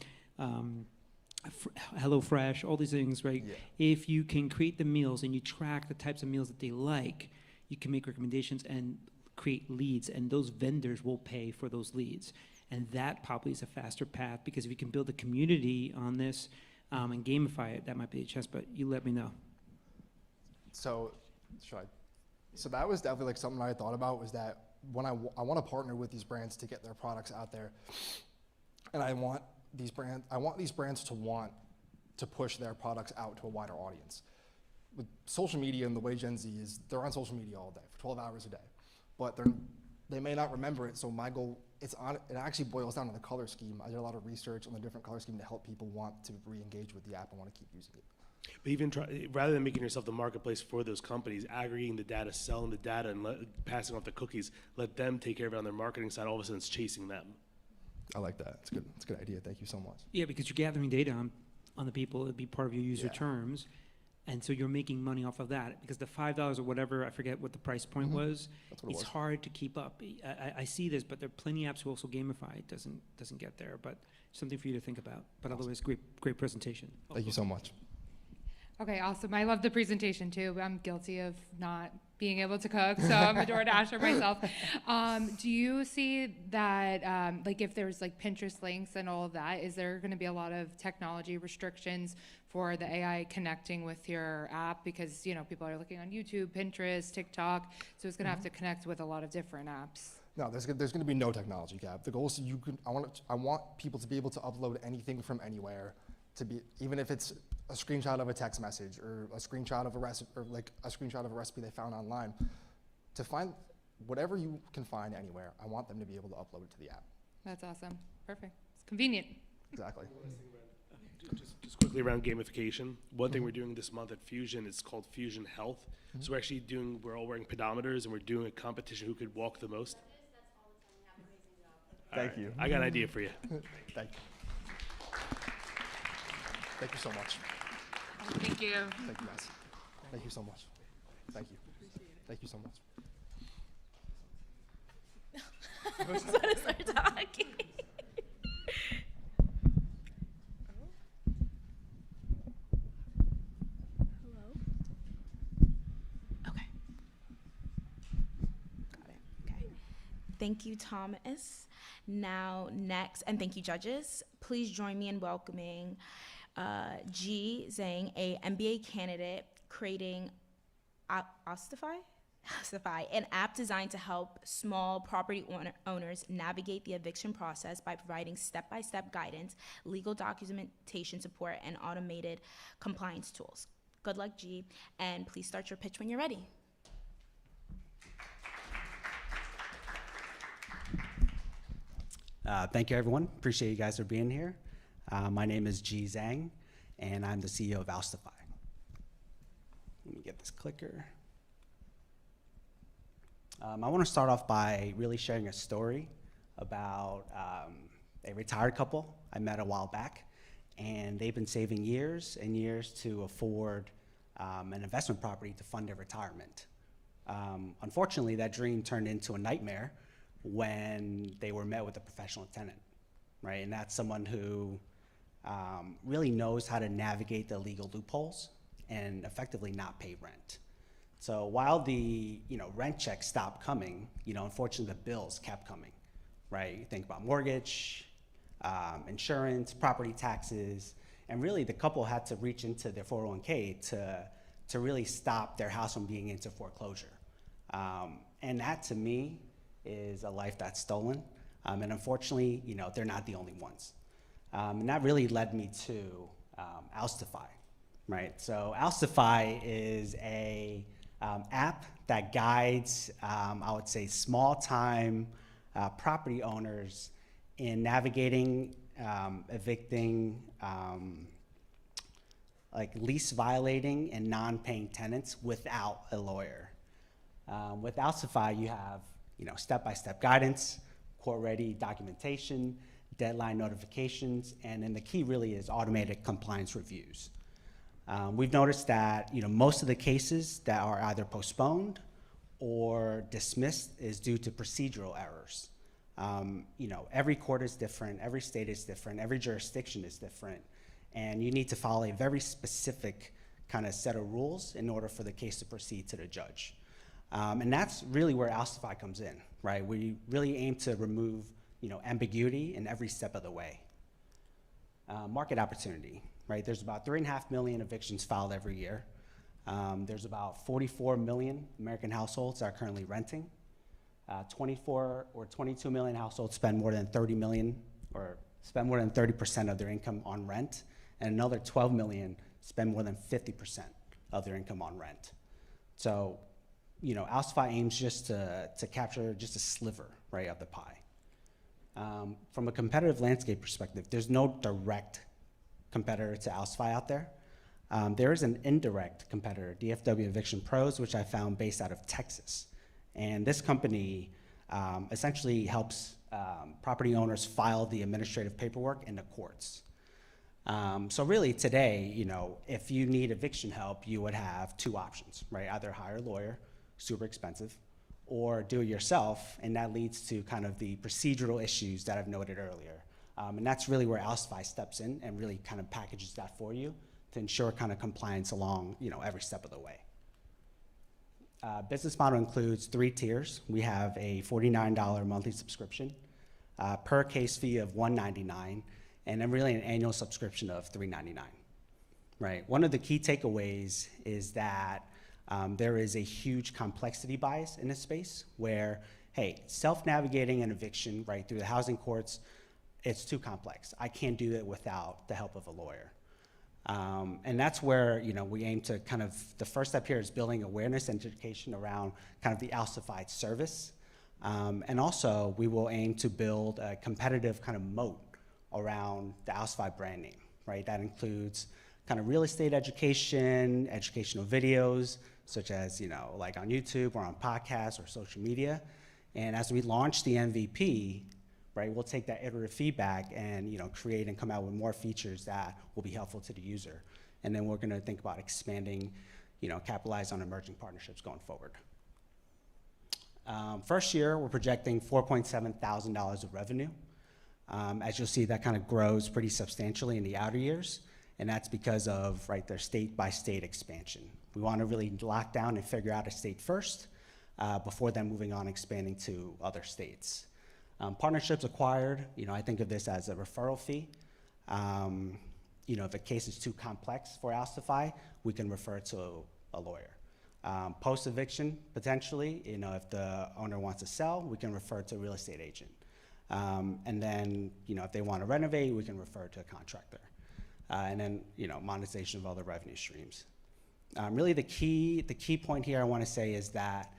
HelloFresh, all these things, right? Yeah. If you can create the meals and you track the types of meals that they like, you can make recommendations and create leads, and those vendors will pay for those leads. And that probably is a faster path, because if you can build a community on this and gamify it, that might be a chance, but you let me know. So that was definitely like something I thought about, was that when I want to partner with these brands to get their products out there, and I want these brands to want to push their products out to a wider audience. With social media and the way Gen Z is, they're on social media all day for 12 hours a day, but they may not remember it. So my goal, it actually boils down to the color scheme. I did a lot of research on the different color scheme to help people want to re-engage with the app and want to keep using it. But even rather than making yourself the marketplace for those companies, aggregating the data, selling the data, and passing off the cookies, let them take care of it on their marketing side. All of a sudden, it's chasing them. I like that. It's good. It's a good idea. Thank you so much. Yeah, because you're gathering data on the people. It'd be part of your user terms. And so you're making money off of that, because the $5 or whatever, I forget what the price point was, That's what it it's was. hard to keep up. I see this, but there are plenty of apps who also gamify. It doesn't get there, but something for you to think about. But otherwise, great presentation. Thank you so much. Okay, awesome. I love the presentation too. I'm guilty of not being able to cook, so I'm a DoorDasher myself. Do you see that, like, if there's like Pinterest links and all of that, is there going to be a lot of technology restrictions for the AI connecting with your app? Because, you know, people are looking on YouTube, Pinterest, TikTok, so it's going to have to connect with a lot of different apps. No, there's going to be no technology gap. The goal is I want people to be able to upload anything from anywhere, to be, even if it's a screenshot of a text message or a screenshot of a recipe, or like a screenshot of a recipe they found online. To find whatever you can find anywhere, I want them to be able to upload it to the app. That's awesome. Perfect. It's convenient. Exactly. Just quickly around gamification. One thing we're doing this month at Fusion is called Fusion Health. So we're all wearing pedometers, and we're doing a competition who could walk the most. Thank you. I got an idea for you. Thank you. Thank you so much. Thank you. Thank you, guys. Thank you so much. Thank you. Thank you so much. I was going to start talking. Hello? Okay. Got it. Okay. Thank you, Thomas. Now, next, and thank you, judges. Please join me in welcoming G. Zhang, a MBA candidate, creating Ostify, an app designed to help small property owners navigate the eviction process by providing step-by-step guidance, legal documentation support, and automated compliance tools. Good luck, G, and please start your pitch when you're ready. Thank you, everyone. Appreciate you guys for being here. My name is Ji Zhang, and I'm the CEO of Oustify. Let me get this clicker. I want to start off by really sharing a story about a retired couple I met a while back, and they've been saving years and years to afford an investment property to fund their retirement. Unfortunately, that dream turned into a nightmare when they were met with a professional tenant, right? And that's someone who really knows how to navigate the legal loopholes and effectively not pay rent. So while the rent checks stopped coming, unfortunately the bills kept coming, right? You think about mortgage, insurance, property taxes, and really the couple had to reach into their 401k to really stop their house from being into foreclosure. And that to me is a life that's stolen. And unfortunately, they're not the only ones. And that really led me to Oustify, right? So Oustify is a app that guides, I would say, small-time property owners in navigating, evicting, like lease violating and non-paying tenants without a lawyer. With Oustify, you have step-by-step guidance, court-ready documentation, deadline notifications, and then the key really is automated compliance reviews. We've noticed that most of the cases that are either postponed or dismissed is due to procedural errors. Every court is different, every state is different, every jurisdiction is different, and you need to follow a very specific kind of set of rules in order for the case to proceed to the judge. And that's really where Oustify comes in, right? We really aim to remove ambiguity in every step of the way. Market opportunity, right? There's about 3.5 million evictions filed every year. There's about 44 million American households that are currently renting. 24 or 22 million households spend more than 30 million or spend more than 30% of their income on rent, and another 12 million spend more than 50% of their income on rent. So, Oustify aims just to capture just a sliver, right, of the pie. From a competitive landscape perspective, there's no direct competitor to Oustify out there. There is an indirect competitor, DFW Eviction Pros, which I found based out of Texas. And this company essentially helps property owners file the administrative paperwork in the courts. So really today, if you need eviction help, you would have two options, right? Either hire a lawyer, super expensive, or do it yourself, and that leads to kind of the procedural issues that I've noted earlier. And that's really where Oustify steps in and really kind of packages that for you to ensure kind of compliance along every step of the way. Business model includes 3 tiers. We have a $49 monthly subscription, per case fee of $199, and then really an annual subscription of $399, right? One of the key takeaways is that there is a huge complexity bias in this space where, hey, self-navigating an eviction, right, through the housing courts, it's too complex. I can't do it without the help of a lawyer. And that's where, we aim to kind of, the first step here is building awareness and education around kind of the Oustify service. And also, we will aim to build a competitive kind of moat around the Oustify brand name, right? That includes kind of real estate education, educational videos, such as, like on YouTube or on podcasts or social media. And as we launch the MVP, right, we'll take that iterative feedback and, create and come out with more features that will be helpful to the user. And then we're gonna think about expanding, capitalize on emerging partnerships going forward. First year, we're projecting $4.7 thousand of revenue. As you'll see, that kind of grows pretty substantially in the outer years. And that's because of, right, their state-by-state expansion. We want to really lock down and figure out a state first before then moving on expanding to other states. Partnerships acquired, I think of this as a referral fee. if a case is too complex for Alstify, we can refer to a lawyer. Post-eviction, potentially, if the owner wants to sell, we can refer to a real estate agent. And then, if they want to renovate, we can refer to a contractor. And then, monetization of other revenue streams. Really, the key point here I want to say is that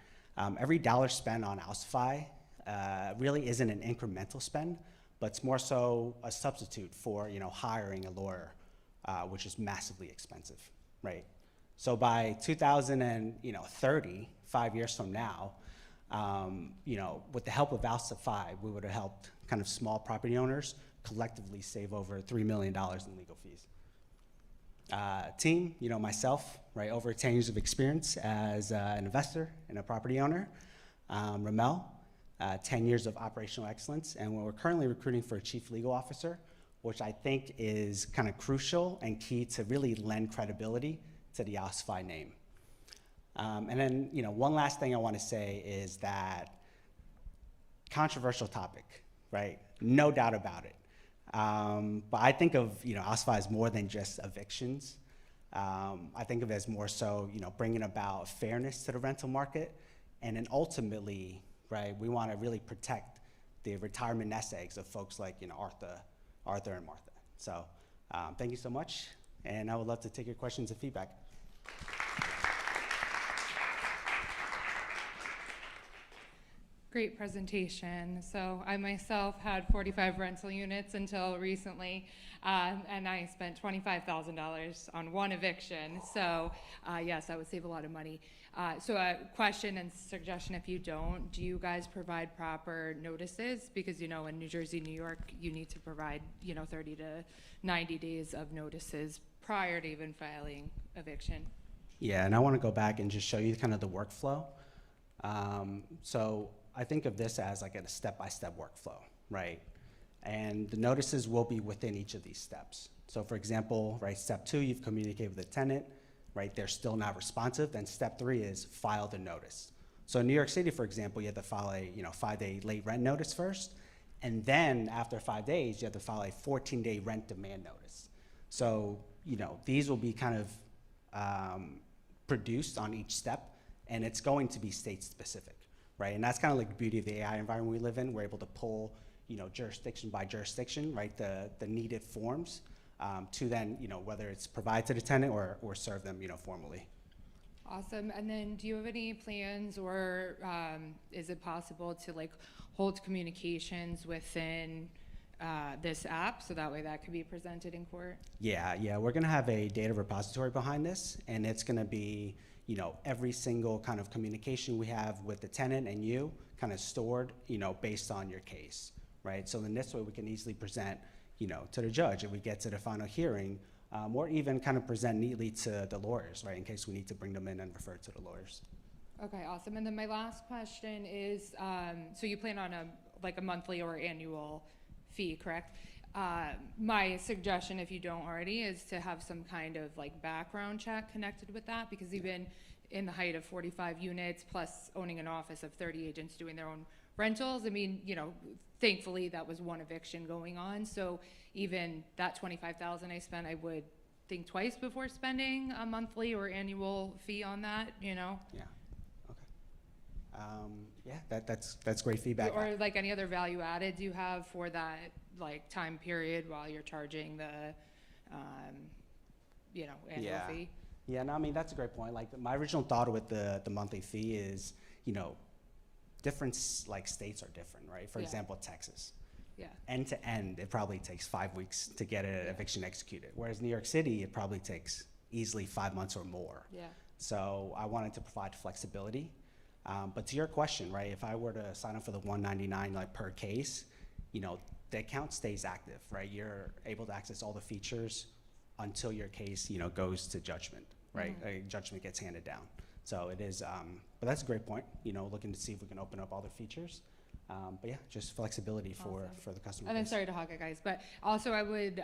every dollar spent on Alstify really isn't an incremental spend, but it's more so a substitute for, hiring a lawyer, which is massively expensive, right? So by 2030, 5 years from now, with the help of Alstify, we would have helped kind of small property owners collectively save over $3 million in legal fees. Team, myself, right, over 10 years of experience as an investor and a property owner. Ramel, 10 years of operational excellence, and we're currently recruiting for a chief legal officer, which I think is kind of crucial and key to really lend credibility to the Alstify name. And then, one last thing I want to say is that controversial topic, right? No doubt about it. But I think of, Alstify as more than just evictions. I think of it as more so, bringing about fairness to the rental market. And then ultimately, right, we want to really protect the retirement nest eggs of folks like, Arthur and Martha. So thank you so much. And I would love to take your questions and feedback. Great presentation. So I myself had 45 rental units until recently, and I spent $25,000 on one eviction. So yes, that would save a lot of money. So a question and suggestion, if you don't, do you guys provide proper notices? Because, in New Jersey, New York, you need to provide, 30 to 90 days of notices prior to even filing eviction. Yeah, and I want to go back and just show you kind of the workflow. So I think of this as like a step-by-step workflow, right? And the notices will be within each of these steps. So for example, right, step 2, you've communicated with the tenant, right? They're still not responsive. Then step 3 is file the notice. So in New York City, for example, you have to file a 5-day late rent notice first. And then after 5 days, you have to file a 14-day rent demand notice. So, these will be kind of produced on each step, and it's going to be state specific. Right, and that's kind of like the beauty of the AI environment we live in. We're able to pull, jurisdiction by jurisdiction, right, the needed forms to then, whether it's provide to the tenant or serve them, formally. Awesome. And then do you have any plans or is it possible to hold communications within this app so that way that could be presented in court? Yeah, we're gonna have a data repository behind this, and it's gonna be every single kind of communication we have with the tenant and you kind of stored, based on your case, right? So in this way, we can easily present, to the judge if we get to the final hearing, or even kind of present neatly to the lawyers, right, in case we need to bring them in and refer to the lawyers. Okay, awesome. And then my last question is, so you plan on a monthly or annual fee, correct? My suggestion, if you don't already, is to have some kind of background check connected with that, because even in the height of 45 units plus owning an office of 30 agents doing their own rentals, I mean, thankfully that was one eviction going on. So even that $25,000 I spent, I would think twice before spending a monthly or annual fee on that, Yeah, okay. That's great feedback. Or any other value added do you have for that time period while you're charging the annual fee? Yeah, no, I mean, that's a great point. My original thought with the monthly fee is, different states are different, right? For example, Texas. Yeah. End to end, it probably takes 5 weeks to get an eviction executed. Whereas New York City, it probably takes easily 5 months or more. Yeah. So I wanted to provide flexibility. But to your question, right, if I were to sign up for the $199 per case, the account stays active, right? You're able to access all the features until your case, goes to judgment, right? Mm-hmm. Judgment gets handed down. So it is, but that's a great point, looking to see if we can open up all the features. But yeah, just flexibility for the customer. And then base. sorry to hog it, guys, but also I would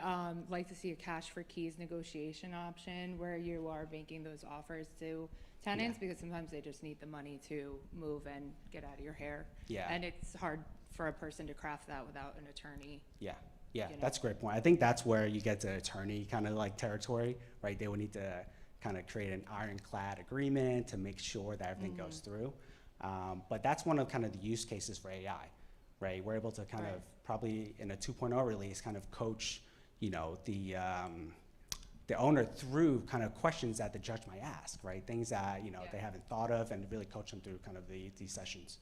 like to see a cash for keys negotiation option where you are making those offers to tenants, because sometimes they just need the money to move and get out of your hair. Yeah. And it's hard for a person to craft that without an attorney. Yeah. Yeah, that's a great point. I think that's where you get to attorney kind of like territory, right? They would need to kind of create an ironclad agreement to make sure that everything goes through. But that's one of kind of the use cases for AI, right? We're able to kind of probably in a 2.0 release kind of coach, you know, the owner through kind of questions that the judge might ask, right? Things that, you know, they haven't thought of, and really coach them through kind of these sessions.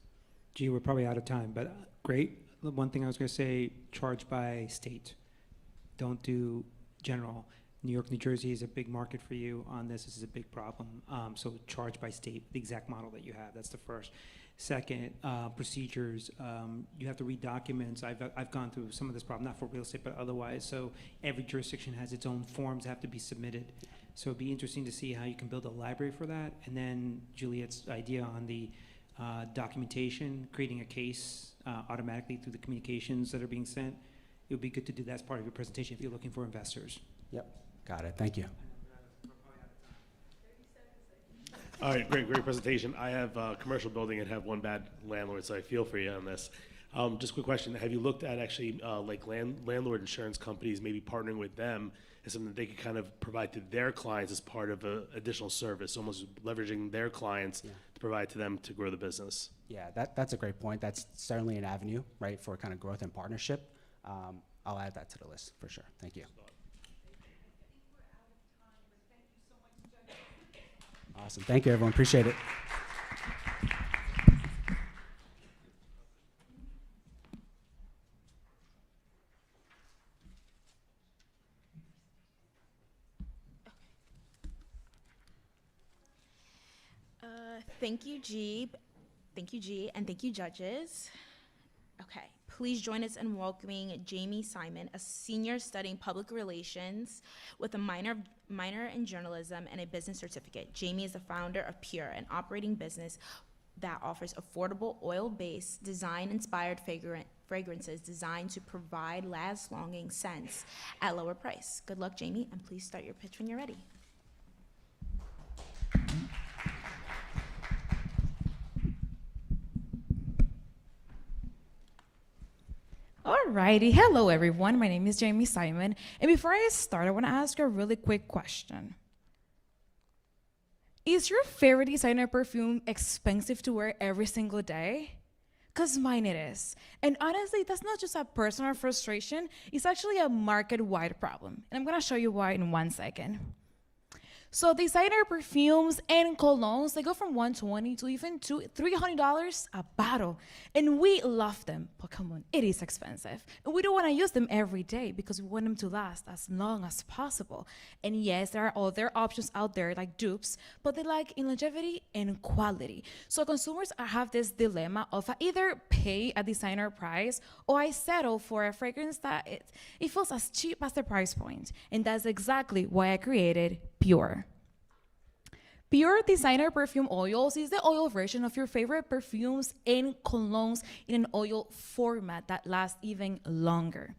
Gee, we're probably out of time, but great. The one thing I was going to say, charge by state. Don't do general. New York, New Jersey is a big market for you on this. This is a big problem. So charge by state, the exact model that you have. That's the first. Second, procedures. You have to read documents. I've gone through some of this problem, not for real estate, but otherwise. So every jurisdiction has its own forms that have to be submitted. So it'd be interesting to see how you can build a library for that. And then Juliet's idea on the documentation, creating a case automatically through the communications that are being sent. It would be good to do that as part of your presentation if you're looking for investors. Yep, got it. Thank you. All right, great presentation. I have a commercial building and have one bad landlord, so I feel for you on this. Just a quick question. Have you looked at actually like landlord insurance companies, maybe partnering with them as something that they could kind of provide to their clients as part of an additional service, almost leveraging their clients to provide to them to grow the business? Yeah, that's a great point. That's certainly an avenue, right, for kind of growth and partnership. I'll add that to the list for sure. Thank you. Awesome. Thank you, everyone. Appreciate it. Thank you, G. Thank you, G, and thank you, judges. Okay, please join us in welcoming Jamie Simon, a senior studying public relations with a minor in journalism and a business certificate. Jamie is the founder of Pure, an operating business that offers affordable oil-based, design-inspired fragrances designed to provide last-longing scents at lower price. Good luck, Jamie, and please start your pitch when you're ready. Alrighty, hello everyone. My name is Jamie Simon, and before I start, I want to ask you a really quick question. Is your favorite designer perfume expensive to wear every single day? Because mine it is. And honestly, that's not just a personal frustration, it's actually a market-wide problem. And I'm gonna show you why in 1 second. So designer perfumes and colognes, they go from $120 to even $300 a bottle. And we love them, but come on, it is expensive. And we don't wanna use them every day because we want them to last as long as possible. And yes, there are other options out there like dupes, but they lack in longevity and quality. So consumers have this dilemma of I either pay a designer price or I settle for a fragrance that it feels as cheap as the price point. And that's exactly why I created Pure. Pure designer perfume oils is the oil version of your favorite perfumes and colognes in an oil format that lasts even longer.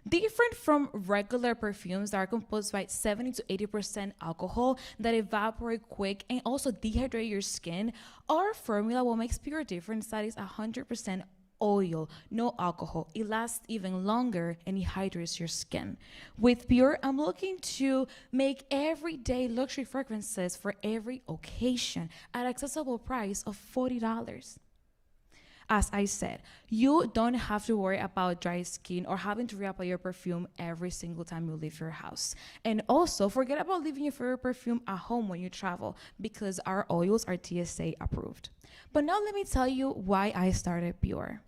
Different from regular perfumes that are composed by 70 to 80% alcohol that evaporate quick and also dehydrate your skin, our formula will make Pure different that is 100% oil, no alcohol. It lasts even longer and it hydrates your skin. With Pure, I'm looking to make everyday luxury fragrances for every occasion at an accessible price of $40. As I said, you don't have to worry about dry skin or having to reapply your perfume every single time you leave your house. And also, forget about leaving your favorite perfume at home when you travel because our oils are TSA approved. But now let me tell you why I started Pure.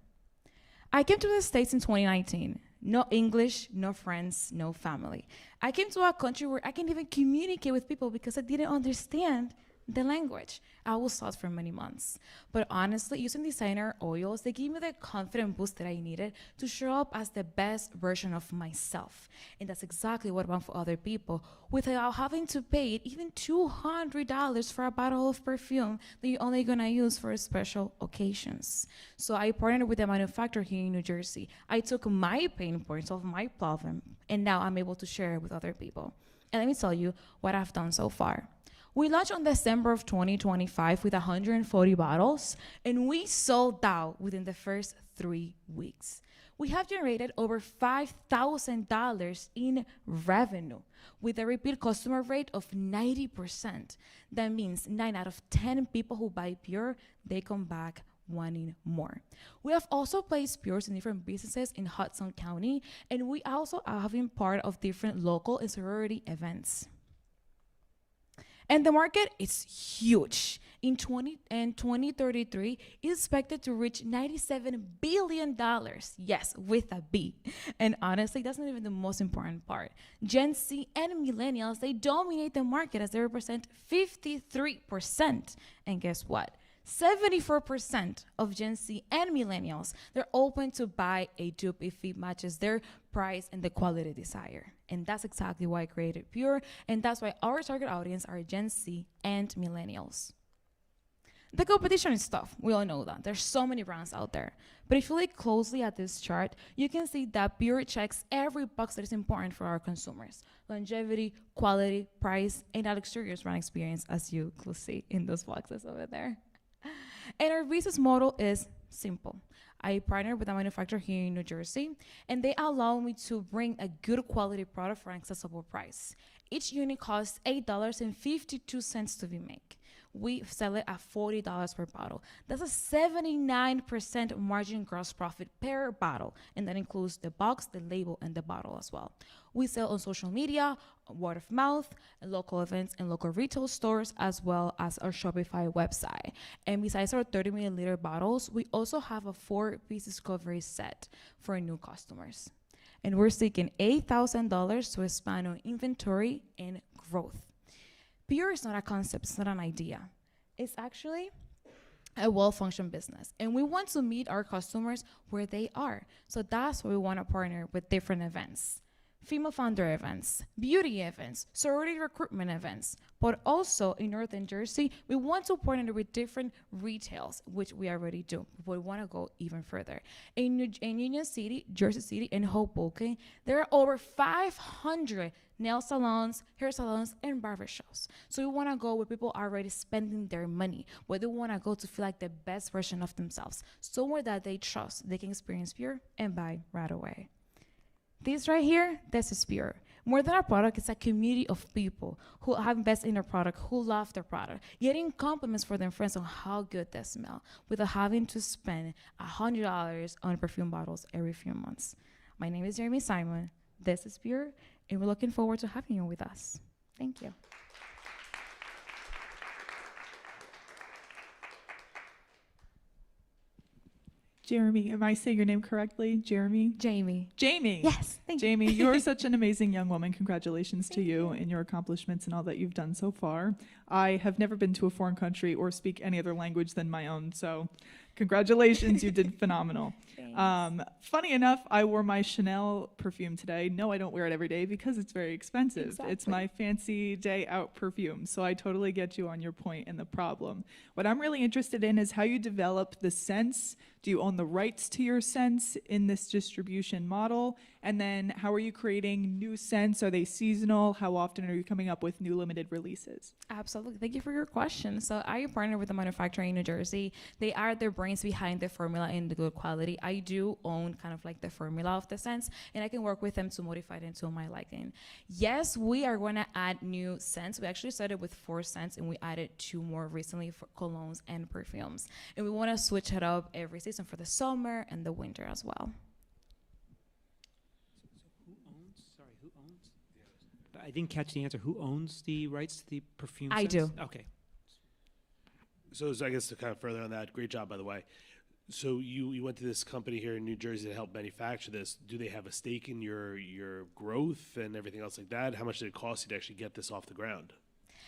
I came to the States in 2019. No English, no friends, no family. I came to a country where I can't even communicate with people because I didn't understand the language. I was lost for many months. But honestly, using designer oils, they gave me the confident boost that I needed to show up as the best version of myself. And that's exactly what I want for other people without having to pay even $200 for a bottle of perfume that you're only gonna use for special occasions. So I partnered with a manufacturer here in New Jersey. I took my pain points of my problem, and now I'm able to share it with other people. And let me tell you what I've done so far. We launched on December of 2025 with 140 bottles, and we sold out within the first 3 weeks. We have generated over $5,000 in revenue with a repeat customer rate of 90%. That means 9 out of 10 people who buy Pure, they come back wanting more. We have also placed Pures in different businesses in Hudson County, and we also have been part of different local and sorority events. And the market is huge. In 2033, it's expected to reach $97 billion. Yes, with a B. And honestly, that's not even the most important part. Gen Z and millennials, they dominate the market as they represent 53%. And guess what? 74% of Gen Z and millennials, they're open to buy a dupe if it matches their price and the quality desire. And that's exactly why I created Pure, and that's why our target audience are Gen Z and millennials. The competition is tough. We all know that. There's so many brands out there. But if you look closely at this chart, you can see that Pure checks every box that is important for our consumers. Longevity, quality, price, and a luxurious brand experience, as you can see in those boxes over there. And our business model is simple. I partner with a manufacturer here in New Jersey, and they allow me to bring a good quality product for an accessible price. Each unit costs $8.52 to be made. We sell it at $40 per bottle. That's a 79% margin gross profit per bottle, and that includes the box, the label, and the bottle as well. We sell on social media, word of mouth, local events, and local retail stores, as well as our Shopify website. And besides our 30 milliliter bottles, we also have a 4-piece discovery set for new customers. And we're seeking $8,000 to expand on inventory and growth. Pure is not a concept, it's not an idea. It's actually a well-functioned business. And we want to meet our customers where they are. So that's why we want to partner with different events. Female founder events, beauty events, sorority recruitment events. But also in Northern Jersey, we want to partner with different retails, which we already do. But we want to go even further. In Union City, Jersey City, and Hoboken, there are over 500 nail salons, hair salons, and barbershops. So we want to go where people are already spending their money, where they want to go to feel like the best version of themselves, somewhere that they trust, they can experience Pure and buy right away. This right here, this is Pure. More than a product, it's a community of people who have invested in their product, who love their product, getting compliments from their friends on how good they smell, without having to spend $100 on perfume bottles every few months. My name is Jeremy Simon. This is Pure, and we're looking forward to having you with us. Thank you. Jeremy, am I saying your name correctly? Jeremy? Jamie. Jamie. Yes, thank you. Jamie, you are such an amazing young woman. Congratulations to you and your accomplishments and all that you've done so far. I have never been to a foreign country or speak any other language than my own, so congratulations, you did phenomenal. Funny enough, I wore my Chanel perfume today. No, I don't wear it every day because it's very expensive. Exactly. It's my fancy day out perfume, so I totally get you on your point and the problem. What I'm really interested in is how you develop the scents. Do you own the rights to your scents in this distribution model? And then how are you creating new scents? Are they seasonal? How often are you coming up with new limited releases? Absolutely. Thank you for your question. So I partner with a manufacturer in New Jersey. They are the brains behind the formula and the good quality. I do own kind of like the formula of the scents, and I can work with them to modify it into my liking. Yes, we are going to add new scents. We actually started with 4 scents, and we added 2 more recently for colognes and perfumes. And we want to switch it up every season for the summer and the winter as well. I didn't catch the answer. Who owns the rights to the perfume? I scents? do. Okay. So I guess to kind of further on that, great job, by the way. So you went to this company here in New Jersey to help manufacture this. Do they have a stake in your growth and everything else like that? How much did it cost you to actually get this off the ground?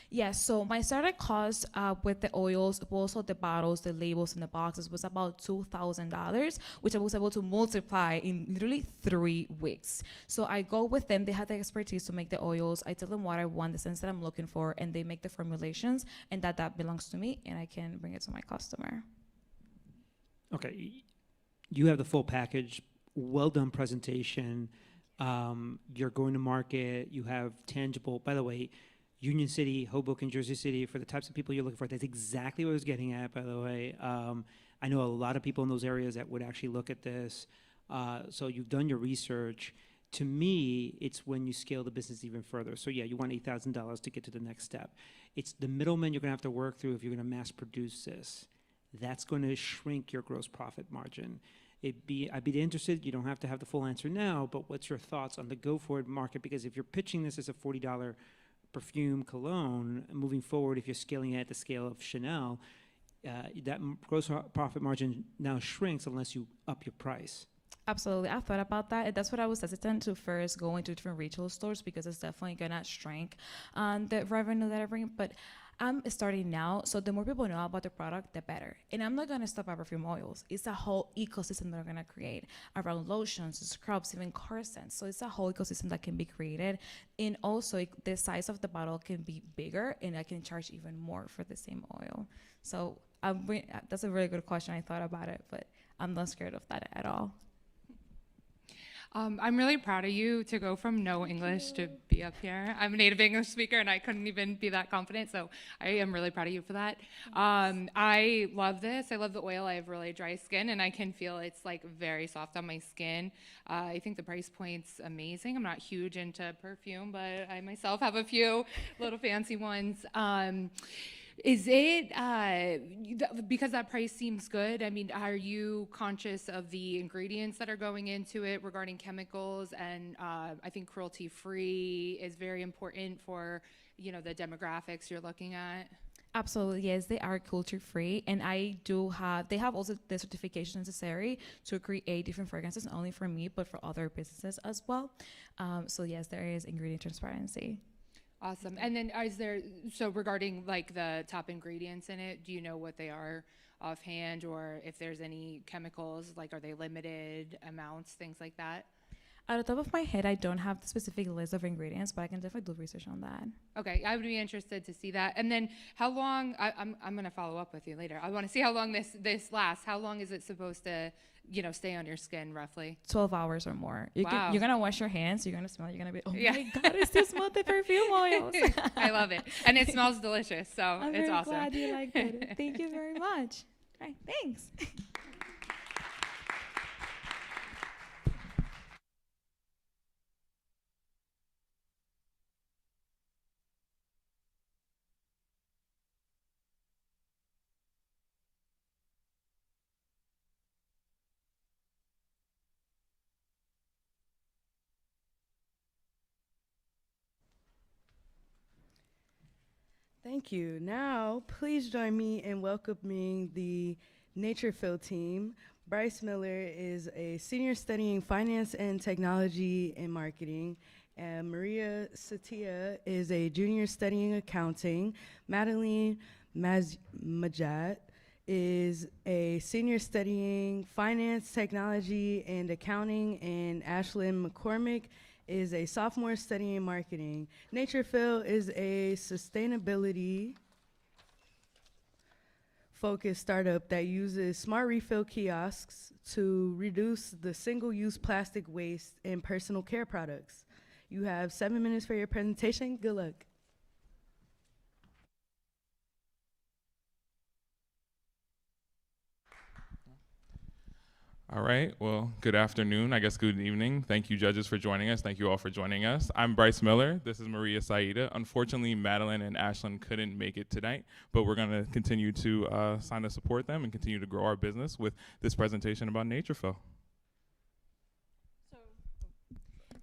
Yes, so my startup cost with the oils, also the bottles, the labels, and the boxes was about $2,000, which I was able to multiply in literally 3 weeks. So I go with them. They have the expertise to make the oils. I tell them what I want, the scents that I'm looking for, and they make the formulations, and that belongs to me, and I can bring it to my customer. Okay. You have the full package, well done presentation. You're going to market. You have tangible, by the way, Union City, Hoboken, Jersey City, for the types of people you're looking for. That's exactly what I was getting at, by the way. I know a lot of people in those areas that would actually look at this. So you've done your research. To me, it's when you scale the business even further. So yeah, you want $8,000 to get to the next step. It's the middlemen you're gonna have to work through if you're gonna mass produce this. That's gonna shrink your gross profit margin. I'd be interested, you don't have to have the full answer now, but what's your thoughts on the go-forward market? Because if you're pitching this as a $40 perfume cologne, moving forward, if you're scaling it at the scale of Chanel, gross profit margin now shrinks unless you up your price. Absolutely. I thought about that. That's what I was hesitant to first go into different retail stores because it's definitely going to shrink the revenue that I bring. But I'm starting now, so the more people know about the product, the better. And I'm not going to stop at perfume oils. It's a whole ecosystem that we're going to create around lotions, scrubs, even car scents. So it's a whole ecosystem that can be created. And also, the size of the bottle can be bigger, and I can charge even more for the same oil. So that's a really good question. I thought about it, but I'm not scared of that at all. I'm really proud of you to go from no English to be up here. I'm a native English speaker and I couldn't even be that confident, so I am really proud of you for that. I love this. I love the oil. I have really dry skin and I can feel it's like very soft on my skin. I think the price point's amazing. I'm not huge into perfume, but I myself have a few little fancy ones. Is it because that price seems good? I mean, are you conscious of the ingredients that are going into it regarding chemicals? And I think cruelty-free is very important for, the demographics you're looking at. Absolutely, yes, they are cruelty-free, and they have also the certification necessary to create different fragrances, not only for me, but for other businesses as well. So yes, there is ingredient transparency. Awesome. And then regarding like the top ingredients in it, do you know what they are offhand, or if there's any chemicals, like are they limited amounts, things like that? Out of the top of my head, I don't have the specific list of ingredients, but I can definitely do research on that. Okay, I would be interested to see that. And then how long, I'm going to follow up with you later. I want to see how long this lasts. How long is it supposed to, stay on your skin roughly? 12 hours or more. Wow. You're going to wash your hands, you're going to smell, you're going to be, oh Yeah. my God, I still smell the perfume oils. I love it. And it smells delicious, so I'm it's very awesome. glad you liked it. Thank you very much. All right, thanks. Thank you. Now, please join me in welcoming the Naturefill team. Bryce Miller is a senior studying finance and technology and marketing. And Maria Satia is a junior studying accounting. Madeline Majat is a senior studying finance, technology, and accounting. And Ashlyn McCormick is a sophomore studying marketing. Naturefill is a sustainability focused startup that uses smart refill kiosks to reduce the single-use plastic waste in personal care products. You have 7 minutes for your presentation. Good luck. All right, well, good afternoon, I guess good evening. Thank you, judges, for joining us. Thank you all for joining us. I'm Bryce Miller. This is Maria Saida. Unfortunately, Madeline and Ashlyn couldn't make it tonight, but we're gonna continue to sign to support them and continue to grow our business with this presentation about Naturefill.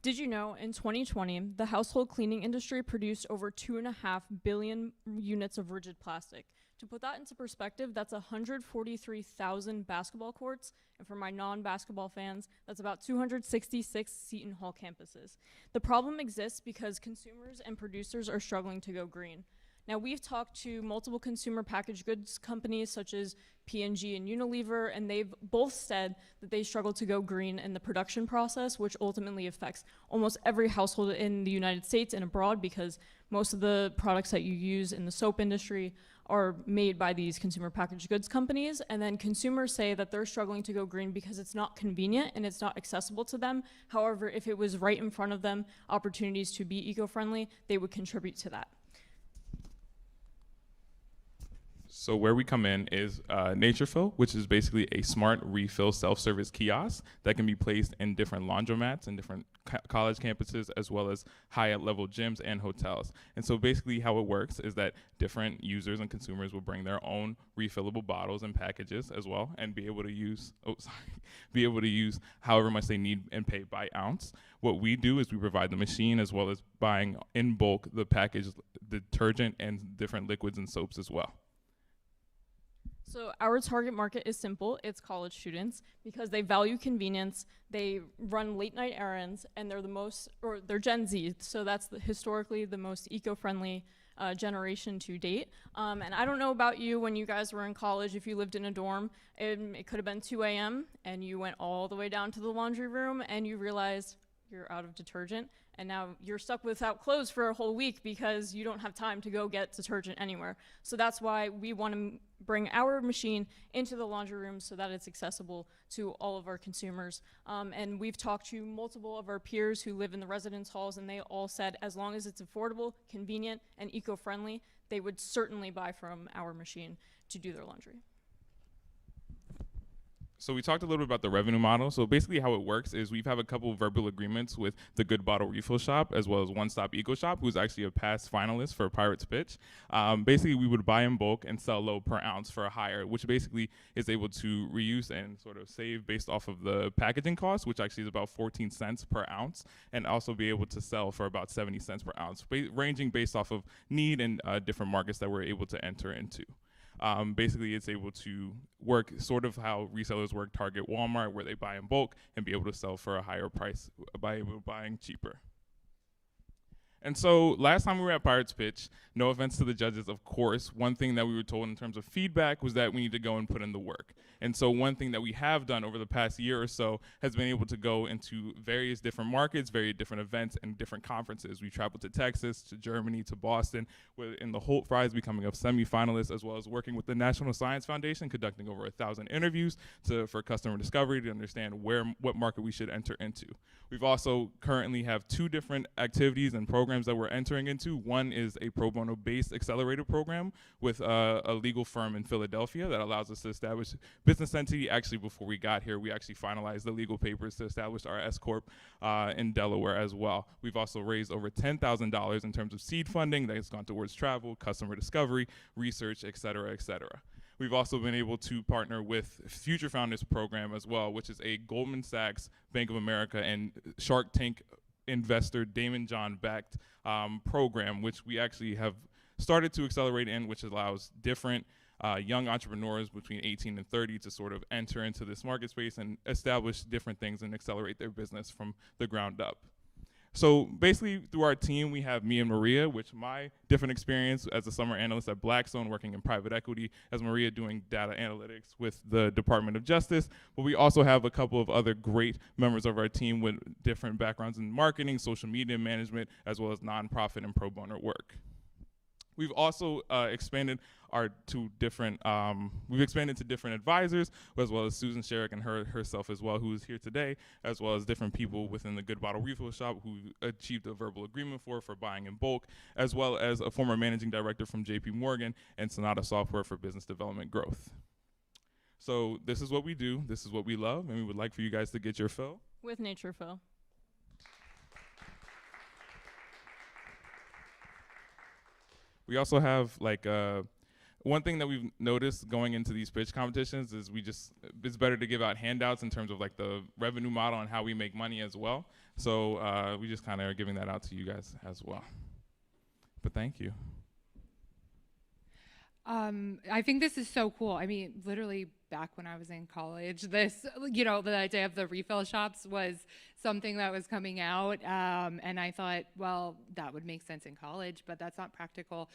Did you know in 2020, the household cleaning industry produced over 2.5 billion units of rigid plastic? To put that into perspective, that's 143,000 basketball courts, and for my non-basketball fans, that's about 266 Seton Hall campuses. The problem exists because consumers and producers are struggling to go green. Now, we've talked to multiple consumer packaged goods companies such as P&G and Unilever, and they've both said that they struggle to go green in the production process, which ultimately affects almost every household in the United States and abroad, because most of the products that you use in the soap industry are made by these consumer packaged goods companies. And then consumers say that they're struggling to go green because it's not convenient and it's not accessible to them. However, if it was right in front of them, opportunities to be eco-friendly, they would contribute to that. So where we come in is NatureFill, which is basically a smart refill self-service kiosk that can be placed in different laundromats and different college campuses, as well as high-level gyms and hotels. And so basically how it works is that different users and consumers will bring their own refillable bottles and packages as well, and be able to use however much they need and pay by ounce. What we do is we provide the machine as well as buying in bulk the packaged detergent and different liquids and soaps as well. So our target market is simple. It's college students because they value convenience. They run late night errands, and they're Gen Z. So that's historically the most eco-friendly generation to date. And I don't know about you when you guys were in college, if you lived in a dorm, it could have been 2 a.m. and you went all the way down to the laundry room and you realized you're out of detergent. And now you're stuck without clothes for a whole week because you don't have time to go get detergent anywhere. So that's why we want to bring our machine into the laundry room so that it's accessible to all of our consumers. And we've talked to multiple of our peers who live in the residence halls, and they all said as long as it's affordable, convenient, and eco-friendly, they would certainly buy from our machine to do their laundry. So we talked a little bit about the revenue model. So basically how it works is we have a couple of verbal agreements with the Good Bottle Refill Shop as well as One Stop Eco Shop, who's actually a past finalist for Pirates Pitch. Basically, we would buy in bulk and sell low per ounce for a higher, which basically is able to reuse and sort of save based off of the packaging cost, which actually is about 14 cents per ounce, and also be able to sell for about 70 cents per ounce, ranging based off of need and different markets that we're able to enter into. Basically, it's able to work sort of how resellers work Target, Walmart, where they buy in bulk and be able to sell for a higher price by buying cheaper. And so last time we were at Pirates Pitch, no offense to the judges, of course, one thing that we were told in terms of feedback was that we need to go and put in the work. And so one thing that we have done over the past year or so has been able to go into various different markets, very different events, and different conferences. We traveled to Texas, to Germany, to Boston, in the Holt Prize becoming a semi-finalist, as well as working with the National Science Foundation, conducting over 1,000 interviews for customer discovery to understand what market we should enter into. We've also currently have 2 different activities and programs that we're entering into. One is a pro bono based accelerator program with a legal firm in Philadelphia that allows us to establish business entity. Actually, before we got here, we actually finalized the legal papers to establish our S Corp in Delaware as well. We've also raised over $10,000 in terms of seed funding that has gone towards travel, customer discovery, research, et cetera, et cetera. We've also been able to partner with Future Founders Program as well, which is a Goldman Sachs, Bank of America, and Shark Tank investor Damon John backed program, which we actually have started to accelerate in, which allows different young entrepreneurs between 18 and 30 to sort of enter into this market space and establish different things and accelerate their business from the ground up. So basically, through our team, we have me and Maria, which my different experience as a summer analyst at Blackstone working in private equity, as Maria doing data analytics with the Department of Justice. But we also have a couple of other great members of our team with different backgrounds in marketing, social media management, as well as nonprofit and pro bono work. We've also expanded to different advisors, as well as Susan Sherrick and herself as well, who is here today, as well as different people within the Good Bottle Refill Shop who achieved a verbal agreement for buying in bulk, as well as a former managing director from JP Morgan and Sonata Software for business development growth. So this is what we do, this is what we love, and we would like for you guys to get your fill. With NatureFill. We also have one thing that we've noticed going into these pitch competitions is it's better to give out handouts in terms of like the revenue model and how we make money as well. So we just kind of are giving that out to you guys as well. But thank you. I think this is so cool. I mean, literally back when I was in college, this, the idea of the refill shops was something that was coming out. And I thought, well, that would make sense in college, but that's not practical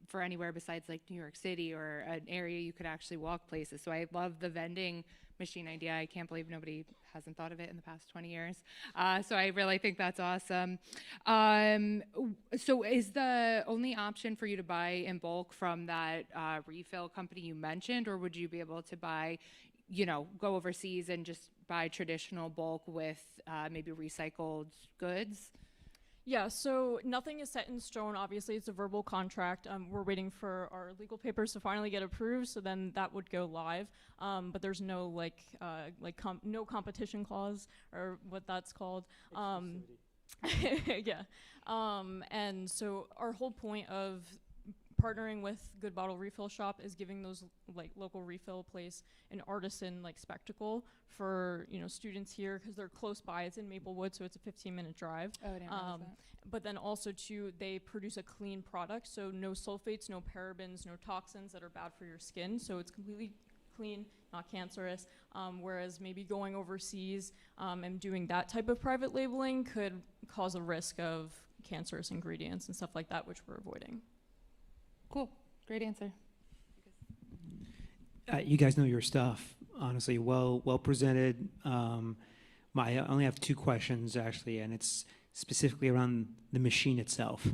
for anywhere besides like New York City or an area you could actually walk places. So I love the vending machine idea. I can't believe nobody hasn't thought of it in the past 20 years. So I really think that's awesome. So is the only option for you to buy in bulk from that refill company you mentioned, or would you be able to buy, go overseas and just buy traditional bulk with maybe recycled goods? Yeah, so nothing is set in stone. Obviously, it's a verbal contract. We're waiting for our legal papers to finally get approved, so then that would go live. But there's no no competition clause or what that's called. Yeah. And so our whole point of partnering with Good Bottle Refill Shop is giving those local refill place an artisan spectacle for students here because they're close by. It's in Maplewood, so it's a 15-minute drive. Oh, I didn't realize that. But then also too, they produce a clean product, so no sulfates, no parabens, no toxins that are bad for your skin. So it's completely clean, not cancerous. Whereas maybe going overseas and doing that type of private labeling could cause a risk of cancerous ingredients and stuff like that, which we're avoiding. Cool. Great answer. You guys know your stuff, honestly, well presented. I only have two questions actually, and it's specifically around the machine itself.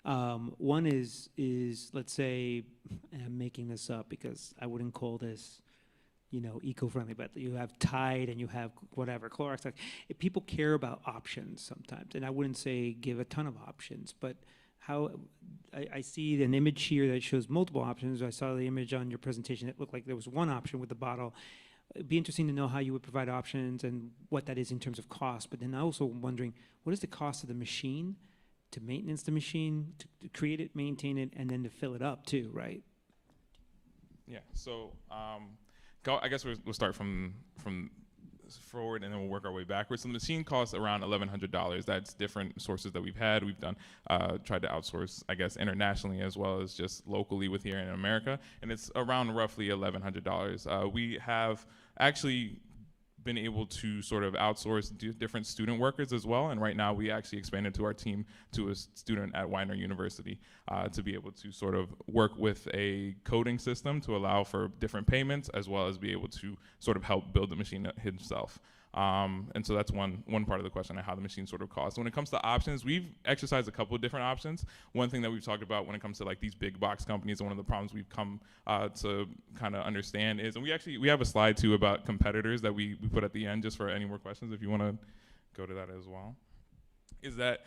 One is let's say, and I'm making this up because I wouldn't call this, eco-friendly, but you have Tide and you have whatever, Clorox. Like, if people care about options sometimes, and I wouldn't say give a ton of options, but how I see an image here that shows multiple options. I saw the image on your presentation that looked like there was one option with the bottle. It'd be interesting to know how you would provide options and what that is in terms of cost. But then I also wondering, what is the cost of the machine, to maintenance the machine, to create it, maintain it, and then to fill it up too, right? Yeah. So I guess we'll start from forward and then we'll work our way backwards. So the machine costs around $1,100. That's different sources that we've had. We've done tried to outsource, I guess, internationally as well as just locally with here in America, and it's around roughly $1,100. We have actually been able to sort of outsource different student workers as well, and right now we actually expanded to our team to a student at Weiner University to be able to sort of work with a coding system to allow for different payments as well as be able to sort of help build the machine himself. And so that's one part of the question on how the machine sort of costs. When it comes to options, we've exercised a couple of different options. One thing that we've talked about when it comes to these big box companies, and one of the problems we've come to kind of understand is, and we have a slide too about competitors that we put at the end just for any more questions if you want to go to that as well, is that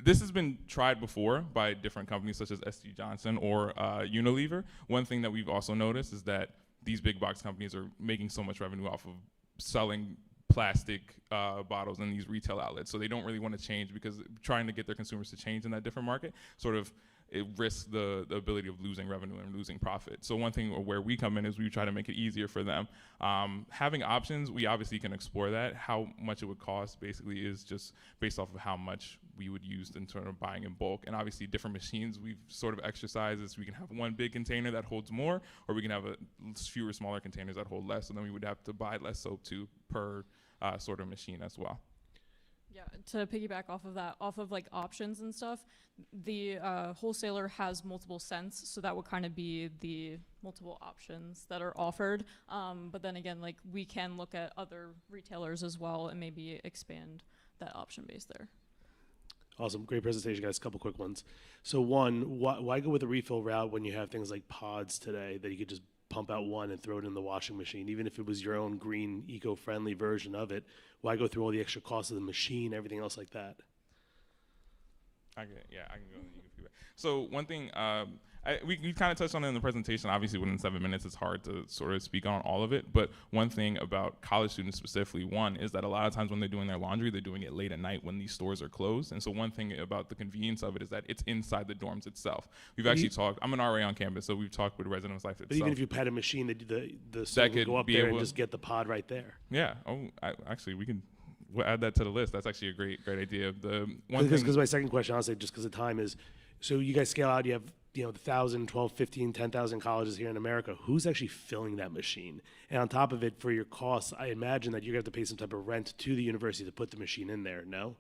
this has been tried before by different companies such as SC Johnson or Unilever. One thing that we've also noticed is that these big box companies are making so much revenue off of selling plastic bottles in these retail outlets, so they don't really want to change because trying to get their consumers to change in that different market sort of it risks the ability of losing revenue and losing profit. So one thing where we come in is we try to make it easier for them. Having options, we obviously can explore that. How much it would cost basically is just based off of how much we would use in terms of buying in bulk. And obviously different machines we've sort of exercised is we can have one big container that holds more, or we can have fewer smaller containers that hold less, and then we would have to buy less soap too per sort of machine as well. Yeah, to piggyback off of that, off of options and stuff, the wholesaler has multiple scents, so that would kind of be the multiple options that are offered. But then again, we can look at other retailers as well and maybe expand that option base there. Awesome. Great presentation, guys. A couple quick ones. So one, why go with a refill route when you have things like pods today that you could just pump out one and throw it in the washing machine? Even if it was your own green, eco-friendly version of it, why go through all the extra costs of the machine, everything else like that? I can go. And you can feedback. So one thing, we kind of touched on it in the presentation. Obviously, within 7 minutes, it's hard to sort of speak on all of it. But one thing about college students specifically, one, is that a lot of times when they're doing their laundry, they're doing it late at night when these stores are closed. And so one thing about the convenience of it is that it's inside the dorms itself. We've actually talked, I'm an RA on campus, so we've talked with Residence Life itself. But even if you had a machine, the student could go up there and just get the pod right there. Yeah. We'll add that to the list. That's actually a great idea. The one thing, because my second question, honestly, just because of time, is so you guys scale out, you have the 1,000, 12, 15, 10,000 colleges here in America. Who's actually filling that machine? And on top of it, for your costs, I imagine that you're going to have to pay some type of rent to the university to put the machine in there, no?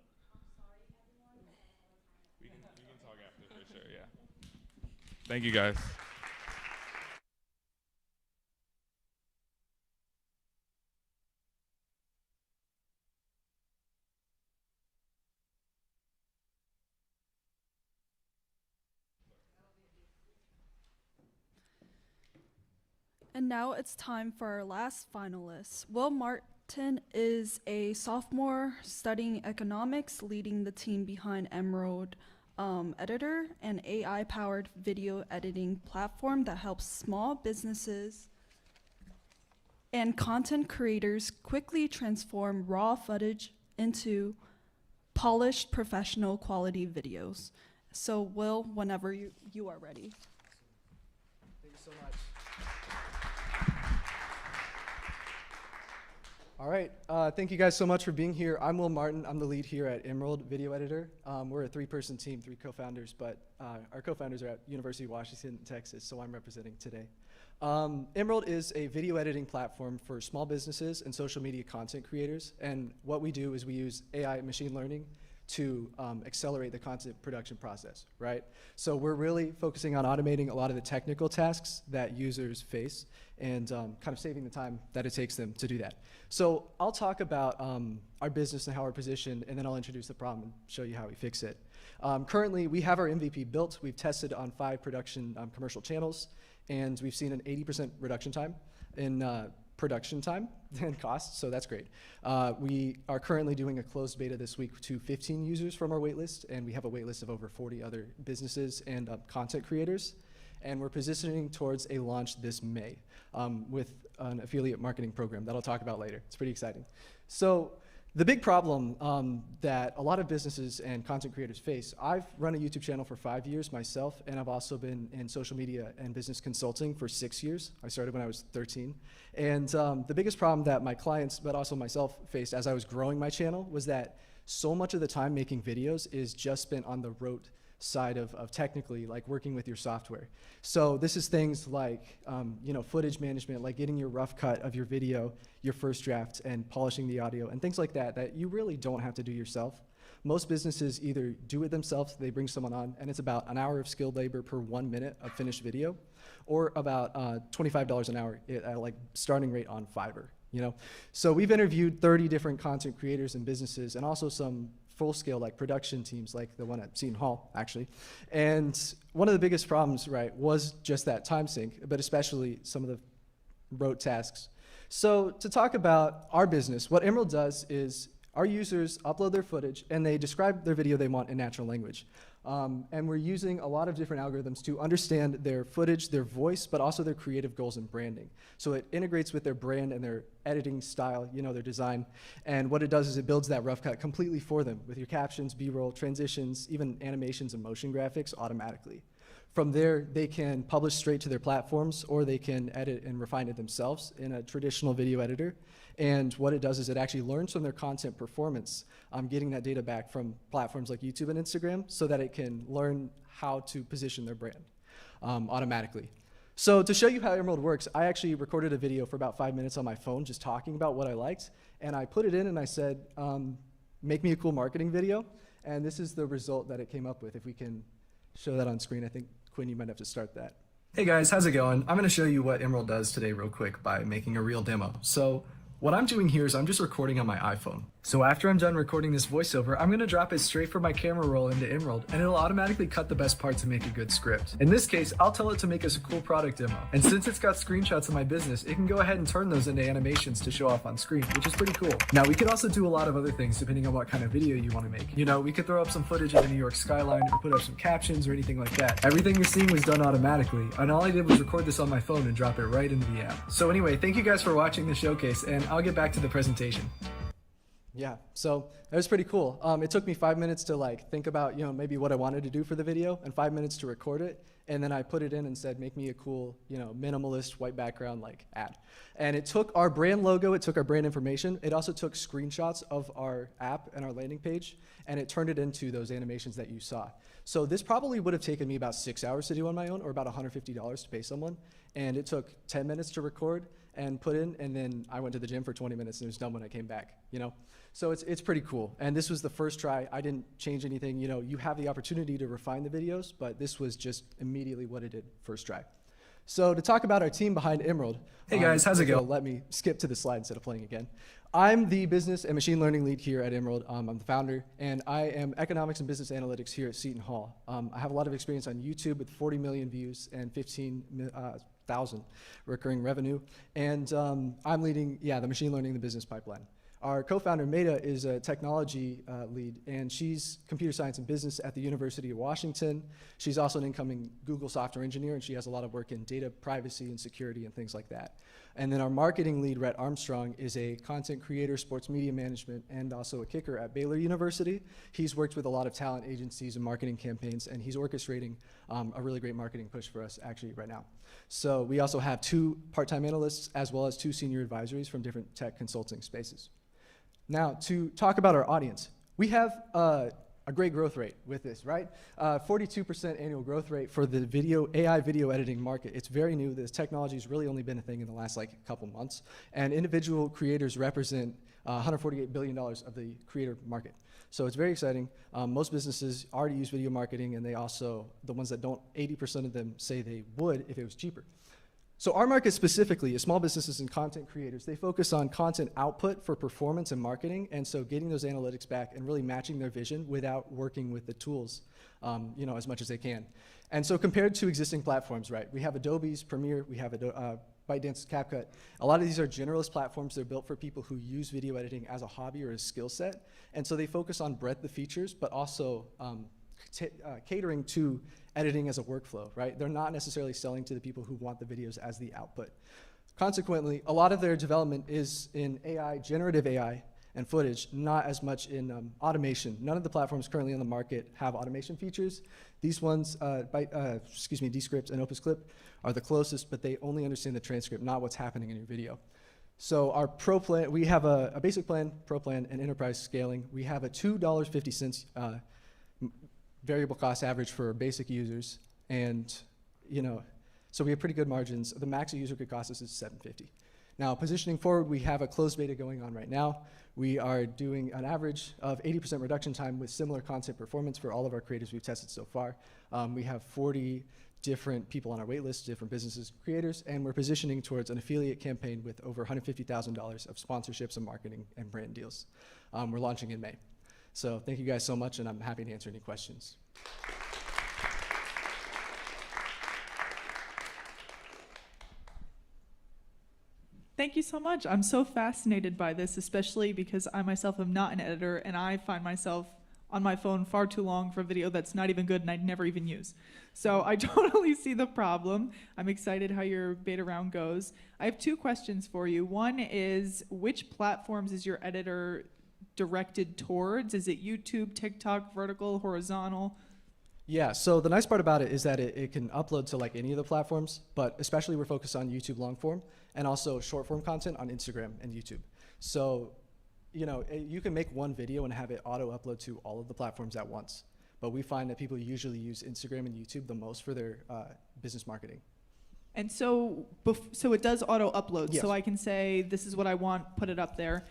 we can talk after for sure, yeah. Thank you, guys. And now it's time for our last finalist. Will Martin is a sophomore studying economics, leading the team behind Emerald Editor, an AI-powered video editing platform that helps small businesses and content creators quickly transform raw footage into polished professional quality videos. So Will, whenever you are ready. Thank you so much. All right, thank you guys so much for being here. I'm Will Martin. I'm the lead here at Emerald Video Editor. We're a 3-person team, 3 co-founders, but our co-founders are at University of Washington, Texas, so I'm representing today. Emerald is a video editing platform for small businesses and social media content creators, and what we do is we use AI and machine learning to accelerate the content production process, right? So we're really focusing on automating a lot of the technical tasks that users face and kind of saving the time that it takes them to do that. So I'll talk about our business and how we're positioned, and then I'll introduce the problem and show you how we fix it. Currently, we have our MVP built. We've tested on 5 production commercial channels, and we've seen an 80% reduction time in production time and cost, so that's great. We are currently doing a closed beta this week to 15 users from our waitlist, and we have a waitlist of over 40 other businesses and content creators. And we're positioning towards a launch this May with an affiliate marketing program that I'll talk about later. It's pretty exciting. So the big problem that a lot of businesses and content creators face, I've run a YouTube channel for 5 years myself, and I've also been in social media and business consulting for 6 years. I started when I was 13. And the biggest problem that my clients, but also myself, faced as I was growing my channel was that so much of the time making videos is just spent on the rote side of technically, like working with your software. So this is things like, footage management, like getting your rough cut of your video, your first draft, and polishing the audio, and things like that you really don't have to do yourself. Most businesses either do it themselves, they bring someone on, and it's about an hour of skilled labor per 1 minute of finished video, or about $25 an hour at like starting rate on Fiverr. So we've interviewed 30 different content creators and businesses, and also some full-scale like production teams like the one at Seton Hall, actually. And one of the biggest problems, right, was just that time sink, but especially some of the rote tasks. So to talk about our business, what Emerald does is our users upload their footage and they describe their video they want in natural language. And we're using a lot of different algorithms to understand their footage, their voice, but also their creative goals and branding. So it integrates with their brand and their editing style, their design. And what it does is it builds that rough cut completely for them with your captions, B-roll, transitions, even animations and motion graphics automatically. From there, they can publish straight to their platforms, or they can edit and refine it themselves in a traditional video editor. And what it does is it actually learns from their content performance, getting that data back from platforms like YouTube and Instagram so that it can learn how to position their brand automatically. So to show you how Emerald works, I actually recorded a video for about 5 minutes on my phone just talking about what I liked. And I put it in and I said, make me a cool marketing video. And this is the result that it came up with. If we can show that on screen, I think, Quinn, you might have to start that. Hey guys, how's it going? I'm gonna show you what Emerald does today real quick by making a real demo. So what I'm doing here is I'm just recording on my iPhone. So after I'm done recording this voiceover, I'm gonna drop it straight from my camera roll into Emerald, and it'll automatically cut the best part to make a good script. In this case, I'll tell it to make us a cool product demo. And since it's got screenshots of my business, it can go ahead and turn those into animations to show off on screen, which is pretty cool. Now, we could also do a lot of other things depending on what kind of video you wanna make. We could throw up some footage of the New York skyline or put up some captions or anything like that. Everything you're seeing was done automatically, and all I did was record this on my phone and drop it right into the app. So anyway, thank you guys for watching the showcase, and I'll get back to the presentation. Yeah, so it was pretty cool. It took me 5 minutes to think about, maybe what I wanted to do for the video, and 5 minutes to record it. And then I put it in and said, make me a cool, minimalist white background ad. And it took our brand logo, it took our brand information. It also took screenshots of our app and our landing page, and it turned it into those animations that you saw. So this probably would have taken me about 6 hours to do on my own, or about $150 to pay someone. And it took 10 minutes to record and put in, and then I went to the gym for 20 minutes and it was done when I came back, So it's pretty cool. And this was the first try. I didn't change anything. You have the opportunity to refine the videos, but this was just immediately what I did first try. So to talk about our team behind Emerald. Hey guys, how's it going? Let me skip to the slide instead of playing again. I'm the business and machine learning lead here at Emerald. I'm the founder, and I am economics and business analytics here at Seton Hall. I have a lot of experience on YouTube with 40 million views and 15 $500,000 recurring revenue. And I'm leading, the machine learning and the business pipeline. Our co-founder, Maida, is a technology lead, and she's computer science and business at the University of Washington. She's also an incoming Google software engineer, and she has a lot of work in data privacy and security and things like that. And then our marketing lead, Rhett Armstrong, is a content creator, sports media management, and also a kicker at Baylor University. He's worked with a lot of talent agencies and marketing campaigns, and he's orchestrating a really great marketing push for us actually right now. So we also have 2 part-time analysts as well as 2 senior advisories from different tech consulting spaces. Now, to talk about our audience, we have a great growth rate with this, right? 42% annual growth rate for the AI video editing market. It's very new. This technology has really only been a thing in the last couple months. And individual creators represent $148 billion of the creator market. So it's very exciting. Most businesses already use video marketing, and they also, the ones that don't, 80% of them say they would if it was cheaper. So our market specifically is small businesses and content creators. They focus on content output for performance and marketing, and so getting those analytics back and really matching their vision without working with the tools, as much as they can. And so compared to existing platforms, right, we have Adobe's Premiere, we have ByteDance's CapCut. A lot of these are generalist platforms. They're built for people who use video editing as a hobby or a skill set, and so they focus on breadth of features, but also catering to editing as a workflow, right? They're not necessarily selling to the people who want the videos as the output. Consequently, a lot of their development is in AI, generative AI, and footage, not as much in automation. None of the platforms currently on the market have automation features. These ones, Descript and OpusClip, are the closest, but they only understand the transcript, not what's happening in your video. So our pro plan, we have a basic plan, pro plan, and enterprise scaling. We have a $2.50 variable cost average for basic users, and so we have pretty good margins. The max a user could cost us is $750. Now, positioning forward, we have a closed beta going on right now. We are doing an average of 80% reduction time with similar content performance for all of our creators we've tested so far. We have 40 different people on our wait list, different businesses, creators, and we're positioning towards an affiliate campaign with over $150,000 of sponsorships and marketing and brand deals. We're launching in May. So thank you guys so much, and I'm happy to answer any questions. Thank you so much. I'm so fascinated by this, especially because I myself am not an editor, and I find myself on my phone far too long for a video that's not even good and I'd never even use. So I totally see the problem. I'm excited how your beta round goes. I have 2 questions for you. One is, which platforms is your editor directed towards? Is it YouTube, TikTok, vertical, horizontal? Yeah, so the nice part about it is that it can upload to any of the platforms, but especially we're focused on YouTube long form and also short form content on Instagram and YouTube. So, you can make one video and have it auto upload to all of the platforms at once. But we find that people usually use Instagram and YouTube the most for their business marketing. And so it does auto upload. Yes. So I can say, this is what I want, put it up there.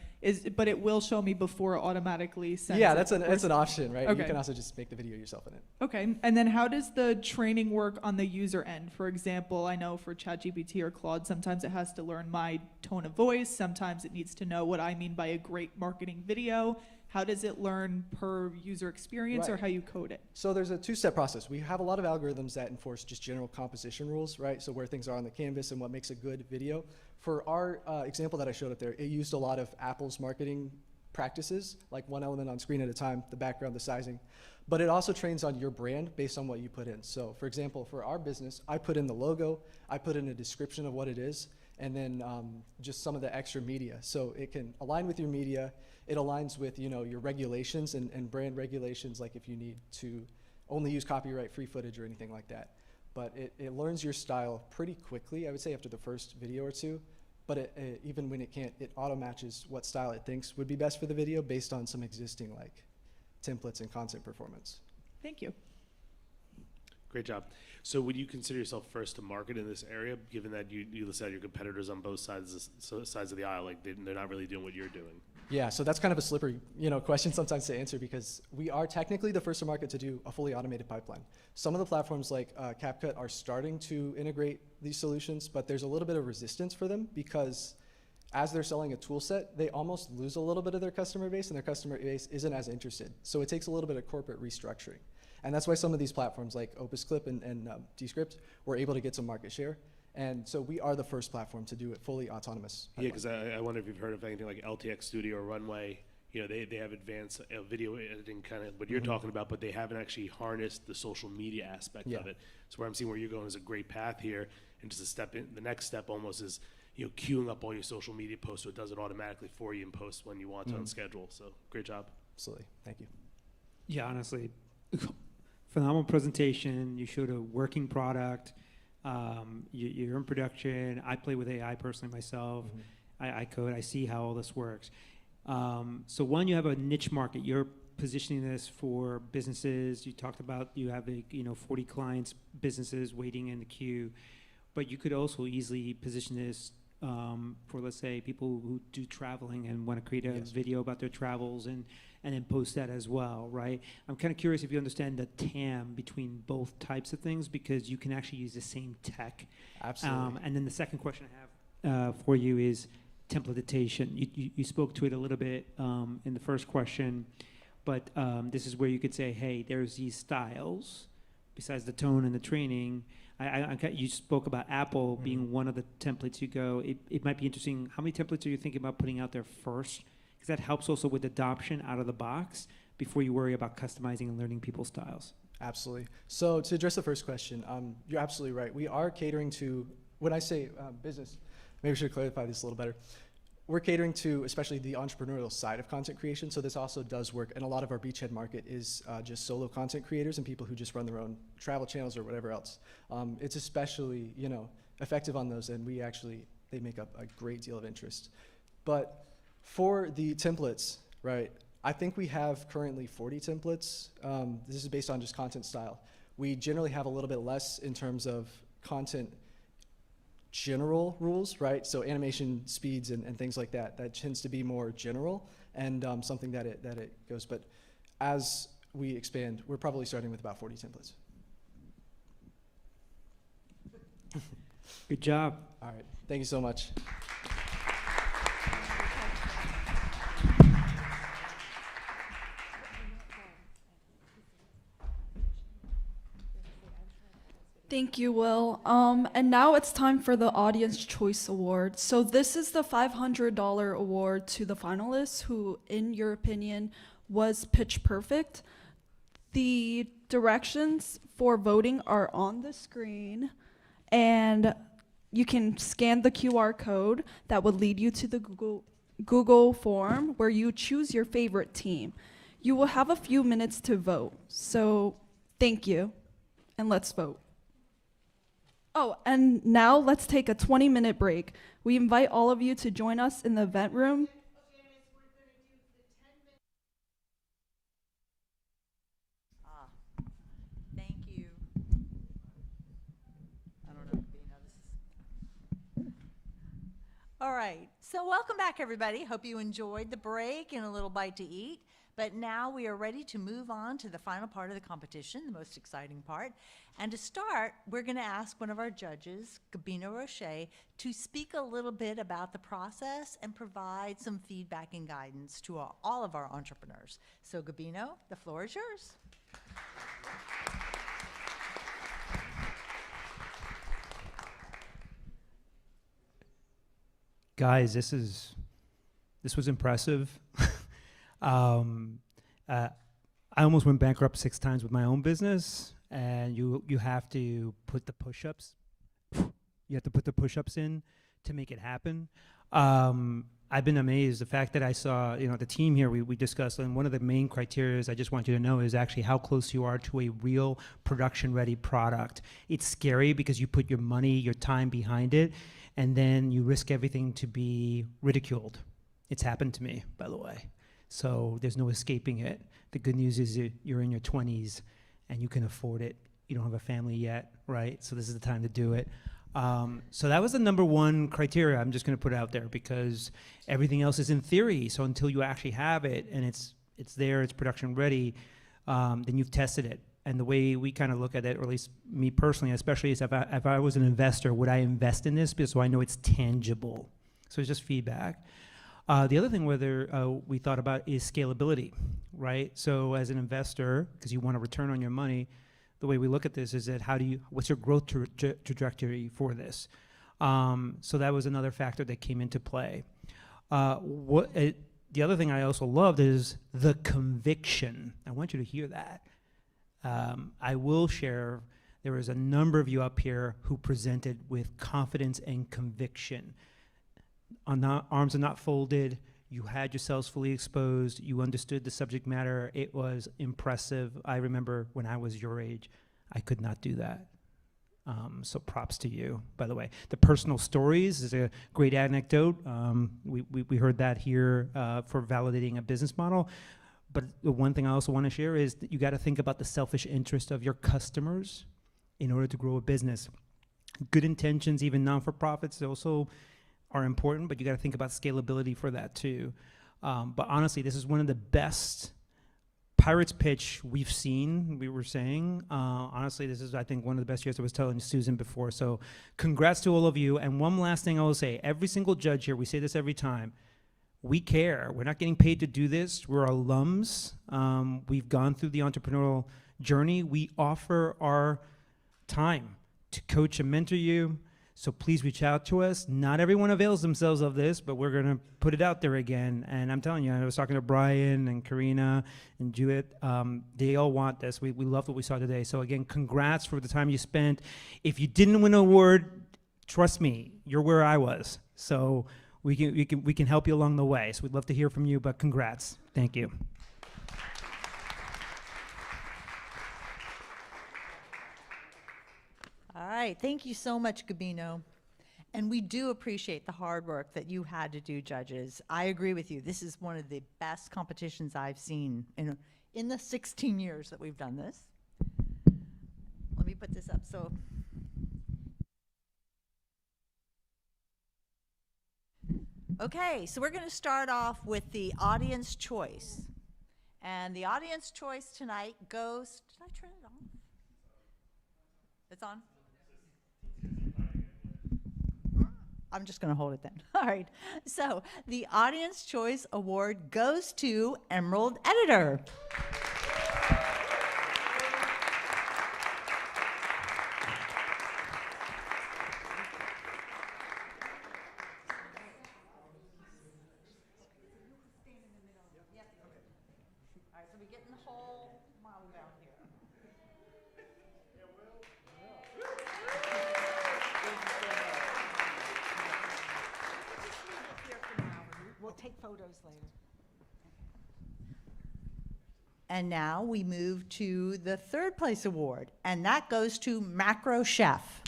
But it will show me before it automatically sends Yeah, it. that's an option, right? Okay. You can also just make the video yourself in it. Okay, and then how does the training work on the user end? For example, I know for ChatGPT or Claude, sometimes it has to learn my tone of voice. Sometimes it needs to know what I mean by a great marketing video. How does it learn per user experience, or Right. how you code it? So there's a 2-step process. We have a lot of algorithms that enforce just general composition rules, right? So where things are on the canvas and what makes a good video. For our example that I showed up there, it used a lot of Apple's marketing practices, like one element on screen at a time, the background, the sizing. But it also trains on your brand based on what you put in. So for example, for our business, I put in the logo, I put in a description of what it is, and then just some of the extra media. So it can align with your media. It aligns with your regulations and brand regulations, like if you need to only use copyright-free footage or anything like that. But it learns your style pretty quickly, I would say after the first video or 2. But even when it can't, it auto-matches what style it thinks would be best for the video based on some existing templates and content performance. Thank you. Great job. So would you consider yourself first to market in this area, given that you listed out your competitors on both sides of the aisle, they're not really doing what you're doing? Yeah, so that's kind of a slippery question sometimes to answer, because we are technically the first to market to do a fully automated pipeline. Some of the platforms like CapCut are starting to integrate these solutions, but there's a little bit of resistance for them because as they're selling a tool set, they almost lose a little bit of their customer base, and their customer base isn't as interested. So it takes a little bit of corporate restructuring. And that's why some of these platforms like OpusClip and Descript were able to get some market share. And so we are the first platform to do it fully autonomous. Yeah, because I wonder if you've heard of anything like LTX Studio or Runway. You know, they have advanced video editing, kind of what you're talking about, but they haven't actually harnessed the social media aspect of it. So where I'm seeing where you're going is a great path here, and just a step in. The next step almost is, you know, queuing up all your social media posts so it does it automatically for you and posts when you want to on schedule. So great job. Absolutely. Thank you. Yeah, honestly, phenomenal presentation. You showed a working product. You're in production. I play with AI personally myself. I code. I see how all this works. So one, you have a niche market. You're positioning this for businesses. You talked about you have 40 clients, businesses waiting in the queue, but you could also easily position this for, let's say, people who do traveling and want to create a video about their travels and then post that as well, right? I'm kind of curious if you understand the TAM between both types of things, because you can actually use the same tech. Absolutely. And then the second question I have for you is templatation. You spoke to it a little bit in the first question, but this is where you could say, hey, there's these styles, besides the tone and the training. You spoke about Apple being one of the templates you go. It might be interesting. How many templates are you thinking about putting out there first? Because that helps also with adoption out of the box before you worry about customizing and learning people's styles. Absolutely. So to address the first question, you're absolutely right. We are catering to, when I say business, maybe I should clarify this a little better. We're catering to especially the entrepreneurial side of content creation, so this also does work, and a lot of our beachhead market is just solo content creators and people who just run their own travel channels or whatever else. It's especially, effective on those, and they make up a great deal of interest. But for the templates, right, I think we have currently 40 templates. This is based on just content style. We generally have a little bit less in terms of content general rules, right? So animation speeds and things like that. That tends to be more general and something that it goes. But as we expand, we're probably starting with about 40 templates. Good job. All right. Thank you so much. Thank you, Will. And now it's time for the Audience Choice Award. So this is the $500 award to the finalists who, in your opinion, was pitch perfect. The directions for voting are on the screen, and you can scan the QR code that would lead you to the Google form where you choose your favorite team. You will have a few minutes to vote. So thank you, and let's vote. Oh, and now let's take a 20-minute break. We invite all of you to join us in the event room. Thank you. I don't know if you know this is. All right, so welcome back, everybody. Hope you enjoyed the break and a little bite to eat. But now we are ready to move on to the final part of the competition, the most exciting part. And to start, we're going to ask one of our judges, Gabino Roche, to speak a little bit about the process and provide some feedback and guidance to all of our entrepreneurs. So Gabino, the floor is yours. Guys, this was impressive. I almost went bankrupt 6 times with my own business, and you have to put the push-ups. You have to put the push-ups in to make it happen. I've been amazed. The fact that I saw, the team here, we discussed, and one of the main criteria I just want you to know is actually how close you are to a real production-ready product. It's scary because you put your money, your time behind it, and then you risk everything to be ridiculed. It's happened to me, by the way. So there's no escaping it. The good news is you're in your 20s and you can afford it. You don't have a family yet, right? So this is the time to do it. So that was the number one criteria. I'm just going to put it out there because everything else is in theory. So until you actually have it and it's there, it's production ready, then you've tested it. And the way we kind of look at it, or at least me personally, especially, is if I was an investor, would I invest in this? Because so I know it's tangible. So it's just feedback. The other thing we thought about is scalability, right? So as an investor, because you want a return on your money, the way we look at this is that what's your growth trajectory for this? So that was another factor that came into play. The other thing I also loved is the conviction. I want you to hear that. I will share, there was a number of you up here who presented with confidence and conviction. Arms are not folded. You had yourselves fully exposed. You understood the subject matter. It was impressive. I remember when I was your age, I could not do that. So props to you, by the way. The personal stories is a great anecdote. We heard that here for validating a business model. But the one thing I also want to share is that you got to think about the selfish interest of your customers in order to grow a business. Good intentions, even non-for-profits, also are important, but you got to think about scalability for that too. But honestly, this is one of the best Pirates pitch we've seen, we were saying. Honestly, this is, I think, one of the best years. I was telling Susan before. So congrats to all of you. And one last thing I will say, every single judge here, we say this every time, we care. We're not getting paid to do this. We're alums. We've gone through the entrepreneurial journey. We offer our time to coach and mentor you. So please reach out to us. Not everyone avails themselves of this, but we're going to put it out there again. And I'm telling you, I was talking to Brian and Karina and Judith. They all want this. We love what we saw today. So again, congrats for the time you spent. If you didn't win an award, trust me, you're where I was. So we can help you along the way. So we'd love to hear from you, but congrats. Thank you. All right, thank you so much, Gabino. And we do appreciate the hard work that you had to do, judges. I agree with you. This is one of the best competitions I've seen in the 16 years that we've done this. Let me put this up. Okay, so we're going to start off with the audience choice. And the audience choice tonight goes, did I turn it on? It's on? I'm just going to hold it then. All right. So the Audience Choice Award goes to Emerald Editor. All right, so we're getting the whole model down here. We'll take photos later. And now we move to the third place award, and that goes to Macro Chef.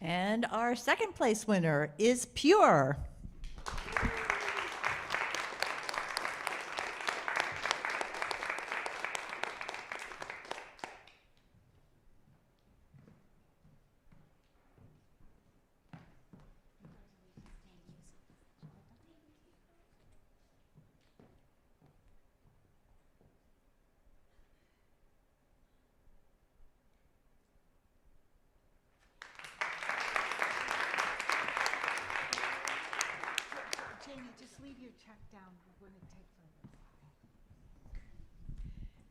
And our second place winner is Pure.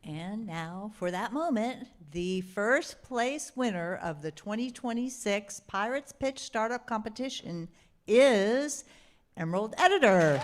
And now, for that moment, the first place winner of the 2026 Pirates Pitch Startup Competition is Emerald Editor.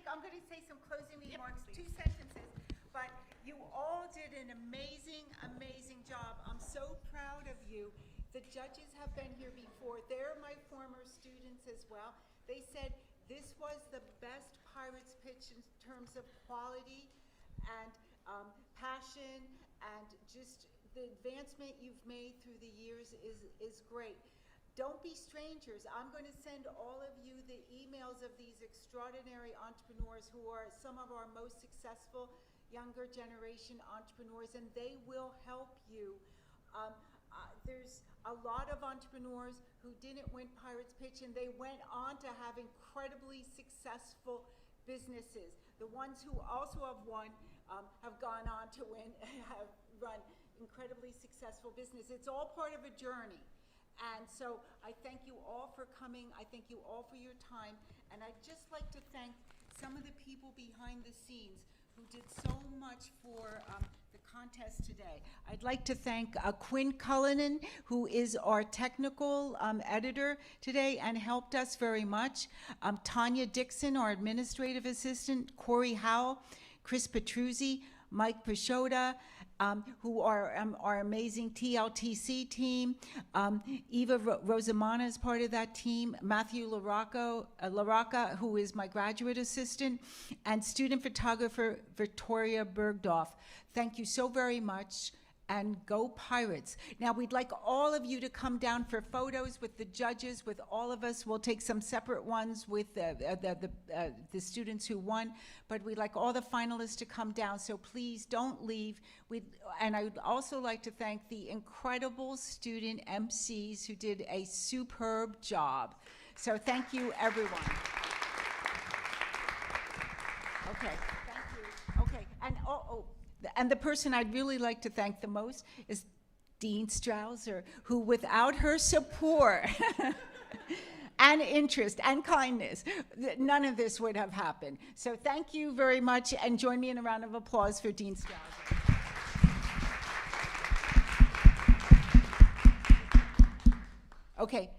I'm going to say some closing remarks, 2 sentences, but you all did an amazing, amazing job. I'm so proud of you. The judges have been here before. They're my former students as well. They said this was the best Pirates pitch in terms of quality and passion and just the advancement you've made through the years is great. Don't be strangers. I'm going to send all of you the emails of these extraordinary entrepreneurs who are some of our most successful younger generation entrepreneurs, and they will help you. There's a lot of entrepreneurs who didn't win Pirates Pitch, and they went on to have incredibly successful businesses. The ones who also have won have gone on to win and have run incredibly successful business. It's all part of a journey. And so I thank you all for coming. I thank you all for your time. And I'd just like to thank some of the people behind the scenes who did so much for the contest today. I'd like to thank Quinn Cullinan, who is our technical editor today and helped us very much. Tanya Dixon, our administrative assistant, Corey Howell, Chris Petruzzi, Mike Pashota, who are our amazing TLTC team. Eva Rosamana is part of that team. Matthew Laraca, who is my graduate assistant, and student photographer Victoria Bergdorf. Thank you so very much, and go Pirates. Now, we'd like all of you to come down for photos with the judges, with all of us. We'll take some separate ones with the students who won, but we'd like all the finalists to come down, so please don't leave. And I would also like to thank the incredible student MCs who did a superb job. So thank you, everyone. Okay, thank you. Okay, and and the person I'd really like to thank the most is Dean Strauser, who without her support and interest and kindness, none of this would have happened. So thank you very much, and join me in a round of applause for Dean Strauser. Okay,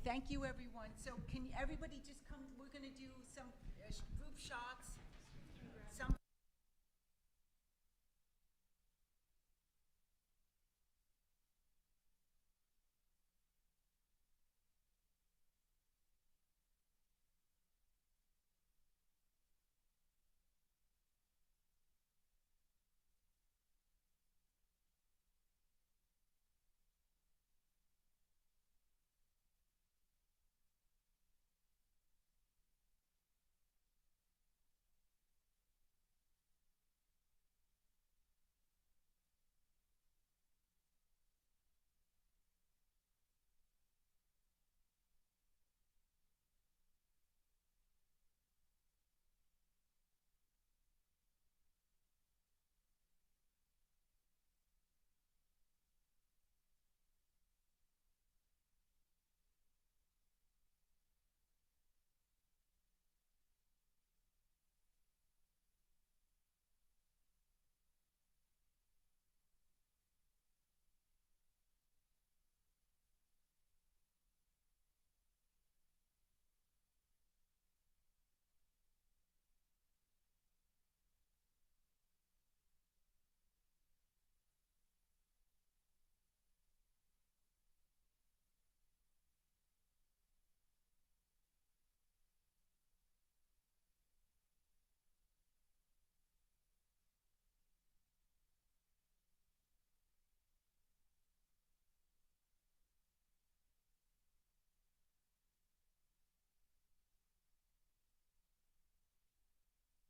thank you everyone. So can everybody just come, we're gonna do some group shots.